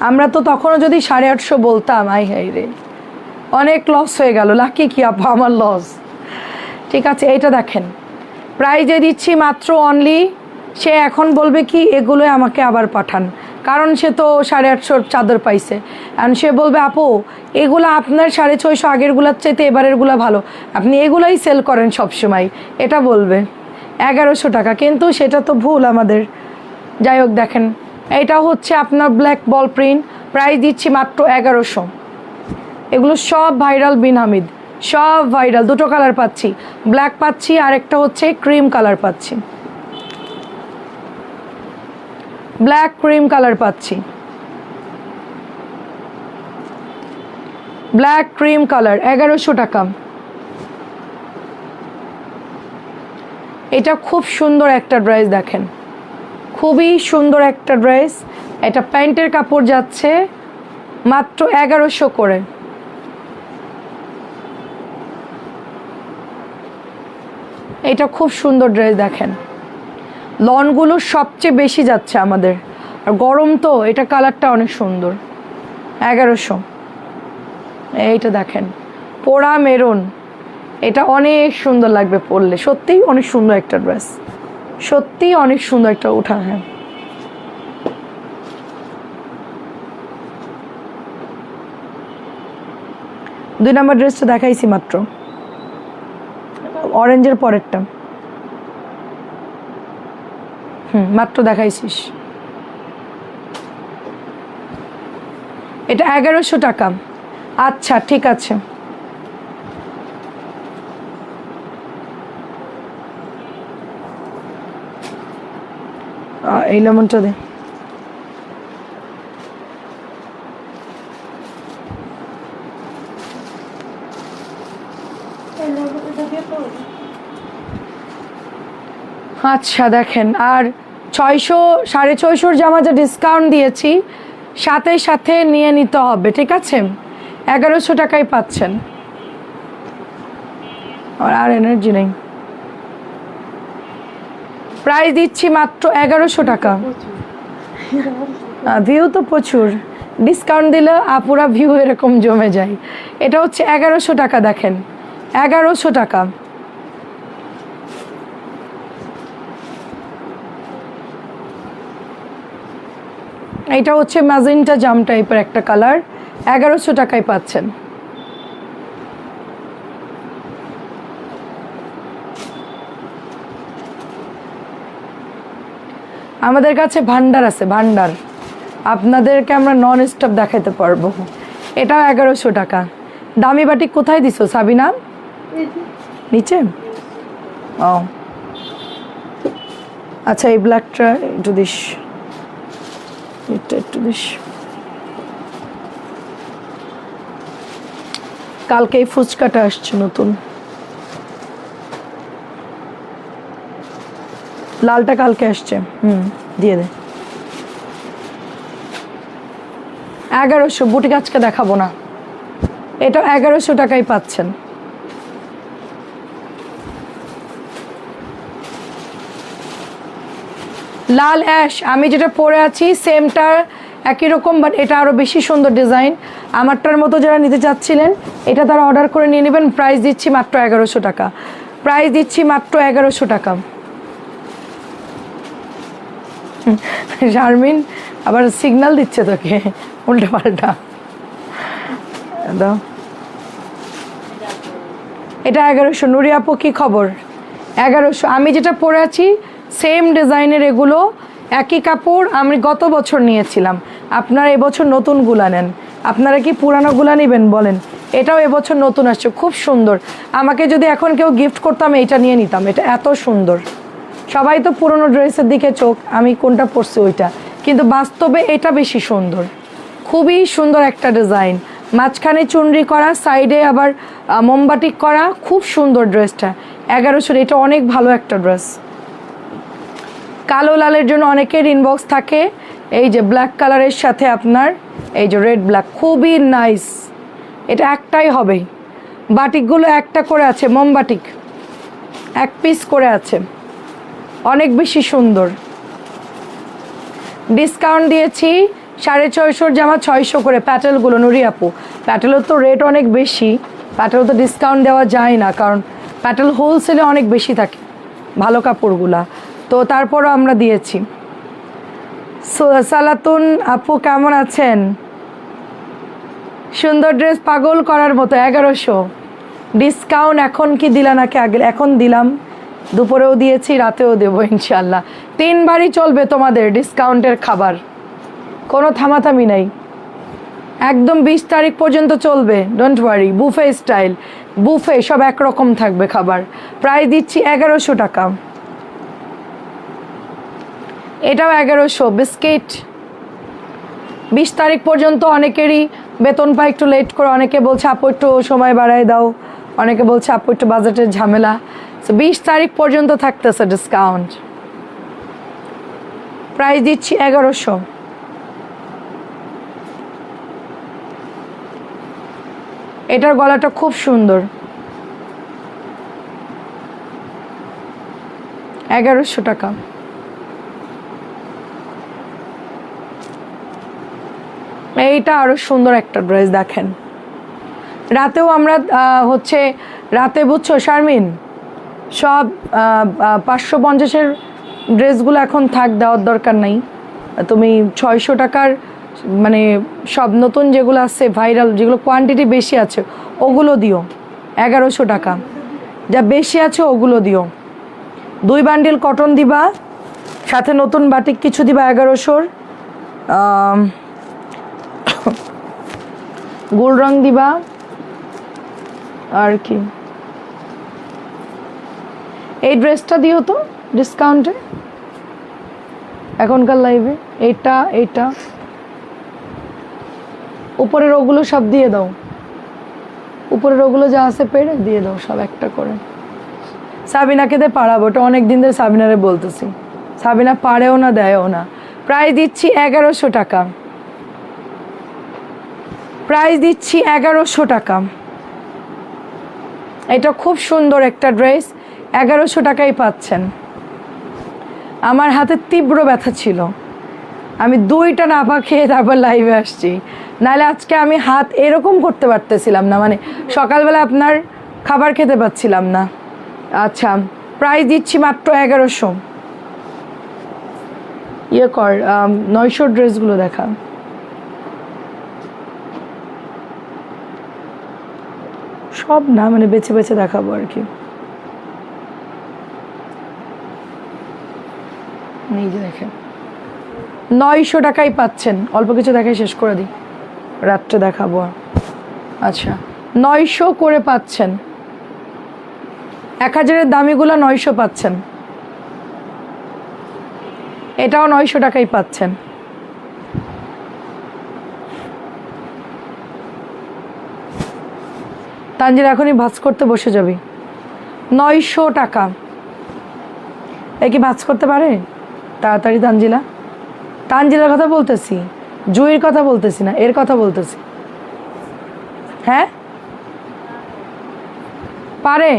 আমরা তো তখনও যদি 850 বলতাম, আই হাই রে, অনেক লস হয়ে গেল। লাকি কি আপা, আমার লস। ঠিক আছে, এইটা দেখেন, প্রাইজে দিচ্ছি মাত্র অনলি। সে এখন বলবে কি এগুলোই আমাকে আবার পাঠান, কারণ সে তো 850 চাদর পাইছে। আর সে বলবে আপু এগুলো আপনার 650 আগেরগুলোর চাইতে এবারেরগুলো ভালো, আপনি এগুলাই সেল করেন সবসময়, এটা বলবে। 1100 টাকা, কিন্তু সেটা তো ভুল আমাদের। যাই হোক, দেখেন এটা হচ্ছে আপনার ব্ল্যাক বল প্রিন্ট, প্রাইস দিচ্ছি মাত্র 1100। এগুলো সব ভাইরাল বিন হামিদ, সব ভাইরাল। দুটো কালার পাচ্ছি, ব্ল্যাক পাচ্ছি আর একটা হচ্ছে ক্রিম কালার পাচ্ছি, ব্ল্যাক ক্রিম কালার পাচ্ছি, ব্ল্যাক ক্রিম কালার 1100 টাকা। এটা খুব সুন্দর একটা ড্রেস, দেখেন খুবই সুন্দর একটা ড্রেস। এটা প্যান্টের কাপড় যাচ্ছে মাত্র 1100 করে। এটা খুব সুন্দর ড্রেস, দেখেন লনগুলো সবচেয়ে বেশি যাচ্ছে আমাদের, আর গরম তো এটা কালারটা অনেক সুন্দর। 1100। এইটা দেখেন পোড়া মেরুন, এটা অনেক সুন্দর লাগবে পরলে, সত্যিই অনেক সুন্দর একটা ড্রেস, সত্যিই অনেক সুন্দর একটা ওঠা। হ্যাঁ, দুই নম্বর ড্রেসটা দেখাইছি মাত্র, অরেঞ্জের পরেরটা। মাত্র দেখাইছিস। এটা 1100 টাকা। আচ্ছা ঠিক আছে, এই লেমনটা দে। আচ্ছা দেখেন, আর 600 650 জামা যা ডিসকাউন্ট দিয়েছি সাথে সাথে নিয়ে নিতে হবে, ঠিক আছে? 1100 টাকায় পাচ্ছেন। আর এনার্জি নেই। প্রাইস দিচ্ছি মাত্র 1100 টাকা। ভিউ তো প্রচুর, ডিসকাউন্ট দিলে আপুরা ভিউ এরকম জমে যায়। এটা হচ্ছে 1100 টাকা, দেখেন 1100 টাকা। এটা হচ্ছে ম্যাজেন্টা জাম টাইপের একটা কালার, 1100 টাকায় পাচ্ছেন। আমাদের কাছে ভান্ডার আছে, ভান্ডার আপনাদেরকে আমরা নন স্টপ দেখাতে পারবো। এটাও 1100 টাকা। দামি বাটিক কোথায় দিছো সাবিনা? নিচে। ও আচ্ছা, এই ব্ল্যাকটা একটু দিস, এটা একটু দিস। কালকে এই ফুচকাটা আসছে নতুন, লালটা কালকে আসছে। দিয়ে দে। 1100, বুটিক আজকে দেখাবো না। এটা 1100 টাকায় পাচ্ছেন। লাল অ্যাশ, আমি যেটা পরে আছি সেমটার একই রকম, বাট এটা আরও বেশি সুন্দর ডিজাইন। আমারটার মতো যারা নিতে চাচ্ছিলেন এটা তারা অর্ডার করে নিয়ে নেবেন। প্রাইস দিচ্ছি মাত্র 1100 টাকা। প্রাইস দিচ্ছি মাত্র 1100 টাকা। শারমিন আবার সিগন্যাল দিচ্ছে তোকে উল্টা পাল্টা। এটা 1100। নুরি আপু কি খবর? 1100। আমি যেটা পরে আছি সেম ডিজাইনের, এগুলো একই কাপড় আমি গত বছর নিয়েছিলাম। আপনারা এবছর নতুনগুলা নেন, আপনারা কি পুরানোগুলা নেবেন বলেন? এটাও এবছর নতুন আসছে, খুব সুন্দর। আমাকে যদি এখন কেউ গিফট করতাম এটা নিয়ে নিতাম, এটা এত সুন্দর। সবাই তো পুরনো ড্রেসের দিকে চোখ, আমি কোনটা পরছি ওইটা, কিন্তু বাস্তবে এটা বেশি সুন্দর। খুবই সুন্দর একটা ডিজাইন, মাঝখানে চুনরি করা, সাইডে আবার মোমবাটিক করা, খুব সুন্দর ড্রেসটা। 1100। এটা অনেক ভালো একটা ড্রেস। কালো লালের জন্য অনেকের ইনবক্স থাকে। এই যে ব্ল্যাক কালারের সাথে আপনার এই যে রেড ব্ল্যাক, খুবই নাইস। এটা একটাই হবে, বাটিকগুলো একটা করে আছে, মোমবাটিক এক পিস করে আছে, অনেক বেশি সুন্দর। ডিসকাউন্ট দিয়েছি 650 জামা 600 করে। প্যাটেলগুলো নুরি আপু, প্যাটেলের তো রেট অনেক বেশি, প্যাটেল তো ডিসকাউন্ট দেওয়া যায় না, কারণ প্যাটেল হোলসেলে অনেক বেশি থাকে ভালো কাপড়গুলা, তো তারপরও আমরা দিয়েছি। সালাতুন আপু কেমন আছেন? সুন্দর ড্রেস, পাগল করার মতো। 1100 ডিসকাউন্ট। এখন কি দিলা নাকি আগে? এখন দিলাম, দুপুরেও দিয়েছি, রাতেও দেবো ইনশাল্লাহ। 3 বারই চলবে তোমাদের ডিসকাউন্টের খাবার, কোনো থামাথামি নাই, একদম 20 তারিখ পর্যন্ত চলবে। Don't worry, buffet style, buffet সব একরকম থাকবে খাবার। প্রায় দিচ্ছি 1100 টাকা। এটাও 1100। বিস্কিট 20 তারিখ পর্যন্ত অনেকেরই বেতন পায় একটু লেট করে, অনেকে বলছে আপু একটু সময় বাড়ায় দাও, অনেকে বলছে আপু একটু বাজেটের ঝামেলা। 20 তারিখ পর্যন্ত থাকতেছে ডিসকাউন্ট। প্রাইস দিচ্ছি 1100। এটার গলাটা খুব সুন্দর, 1100 টাকা। এইটা আরো সুন্দর একটা ড্রেস, দেখেন। রাতেও আমরা হচ্ছে রাতে, বুঝছো শারমিন, সব 550-এর ড্রেসগুলো এখন থাক, দেওয়ার দরকার নাই। তুমি 600 টাকার মানে সব নতুন যেগুলো আছে ভাইরাল, যেগুলো কোয়ান্টিটি বেশি আছে ওগুলো দিও 1100 টাকা। যা বেশি আছে ওগুলো দিও। 2 বান্ডিল কটন দিবা, সাথে নতুন বাটিক কিছু দিবা 1100-র। গোল্ড রং দিবা, আর কি এই ড্রেসটা দিও তো ডিসকাউন্টে এখনকার লাইভে। এইটা উপরের ওগুলো সব দিয়ে দাও, উপরের ওগুলো যা আছে পেড়ে দিয়ে দাও সব একটা করে। সাবিনাকে দিয়ে পারাবো, ওটা অনেক দিন ধরে সাবিনারে বলতেছি, সাবিনা পারেও না দেয়ও না। প্রাইস দিচ্ছি 1100 টাকা, প্রাইস দিচ্ছি 1100 টাকা। এটা খুব সুন্দর একটা ড্রেস, 1100 টাকাই পাচ্ছেন। আমার হাতে তীব্র ব্যথা ছিল, আমি 2টা নাপা খেয়ে তারপর লাইভে আসছি, নাহলে আজকে আমি হাত এরকম করতে পারতেছিলাম না, মানে সকালবেলা আপনার খাবার খেতে পাচ্ছিলাম না। আচ্ছা, প্রাইস দিচ্ছি মাত্র 1100। ইয়ে কর 900 ড্রেসগুলো দেখা। সব না, মানে বেছে বেছে দেখাবো আর কি। এই যে দেখেন 900 টাকাই পাচ্ছেন। অল্প কিছু দেখাই শেষ করে দিই, রাত্রে দেখাবো। আচ্ছা, 900 করে পাচ্ছেন। 1000-এর দামিগুলো 900 পাচ্ছেন, এটাও 900 টাকাই পাচ্ছেন। তানজির এখনই ভাজ করতে বসে যাবি। 900 টাকা। এ কি ভাজ করতে পারে তাড়াতাড়ি? তানজিলা, তানজিলার কথা বলতেছি, জুইয়ের কথা বলতেছি না, এর কথা বলতেছি। হ্যাঁ পারে।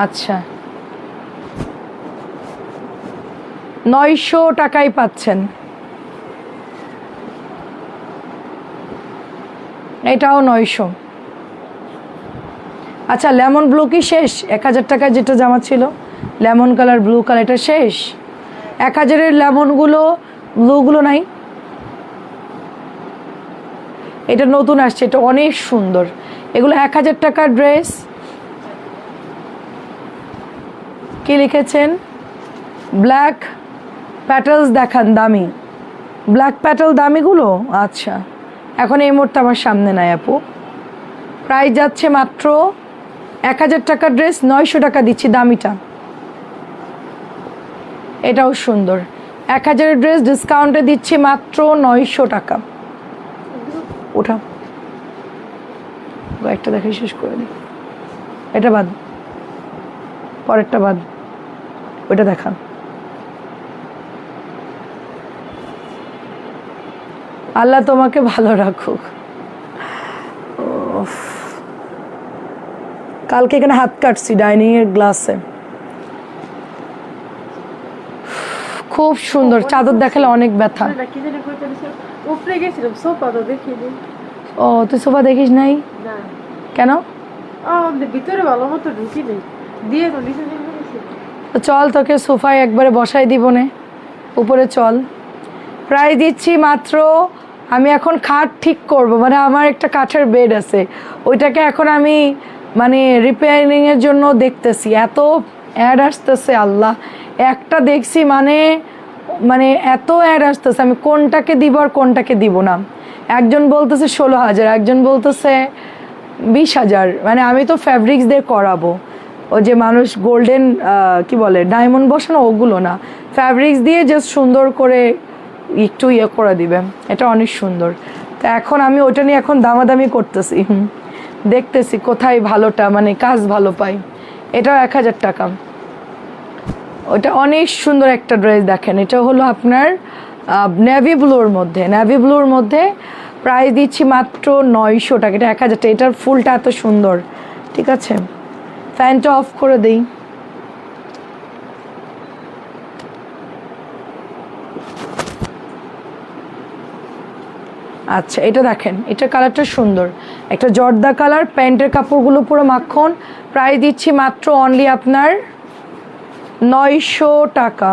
আচ্ছা, 900 টাকাই পাচ্ছেন। এটাও 900। আচ্ছা, লেমন ব্লু কি শেষ? 1000 টাকায় যেটা জামা ছিল লেমন কালার, ব্লু কালার, এটা শেষ। 1000-এর লেমনগুলো, ব্লুগুলো নাই। এটা নতুন আসছে, এটা অনেক সুন্দর। এগুলো 1000 টাকার ড্রেস। কি লিখেছেন? ব্ল্যাক প্যাটেলস দেখান, দামি ব্ল্যাক প্যাটেল দামিগুলো। আচ্ছা, এখন এই মুহূর্তে আমার সামনে নাই আপু। প্রাইস যাচ্ছে মাত্র 1000 টাকার ড্রেস 900 টাকা দিচ্ছি দামিটা। এটাও সুন্দর। 1000-এর ড্রেস ডিসকাউন্টে দিচ্ছি মাত্র 900 টাকা। ওঠা, একটা দেখে শেষ করে দিই। এটা বাদ, পরেরটা বাদ, ওইটা দেখা। আল্লাহ তোমাকে ভালো রাখুক। কালকে এখানে হাত কাটছি ডাইনিং এর গ্লাসে। খুব সুন্দর চাদর দেখালে অনেক ব্যথা। ও তুই সোফা দেখিস নাই কেন? ভিতরে ভালো মতো ঢুকি নেই দিয়ে তো চল, তোকে সোফায় একবারে বসাই দিব নে, উপরে চল। প্রায় দিচ্ছি মাত্র, আমি এখন খাট ঠিক করব, মানে আমার একটা কাঠের বেড আছে, ওইটাকে এখন আমি মানে রিপেয়ারিংয়ের জন্য দেখতেছি। এত অ্যাড আসতেছে আল্লাহ, একটা দেখছি মানে মানে এত অ্যাড আসতেছে, আমি কোনটাকে দিব আর কোনটাকে দিব না। একজন বলতেছে 16,000, একজন বলতেছে 20,000। মানে আমি তো ফ্যাব্রিক্স দিয়ে করাবো, ও যে মানুষ গোল্ডেন কি বলে ডায়মন্ড বসানো, ওগুলো না, ফ্যাব্রিক্স দিয়ে জাস্ট সুন্দর করে একটু ইয়ে করে দিবে। এটা অনেক সুন্দর। তো এখন আমি ওটা নিয়ে এখন দামাদামি করতেছি, দেখতেছি কোথায় ভালোটা মানে কাজ ভালো পাই। এটাও 1000 টাকা। ওটা অনেক সুন্দর একটা ড্রেস। দেখেন, এটা হলো আপনার নেভি ব্লুর মধ্যে, নেভি ব্লুর মধ্যে প্রাইস দিচ্ছি মাত্র 900 টাকা। এটা 1000 টাকা। এটার ফুলটা এত সুন্দর। ঠিক আছে, ফ্যানটা অফ করে দেই। আচ্ছা, এটা দেখেন, এটা কালারটা সুন্দর, একটা জর্দা কালার, প্যান্টের কাপড়গুলো পুরো মাখন। প্রাইস দিচ্ছি মাত্র অনলি আপনার 900 টাকা।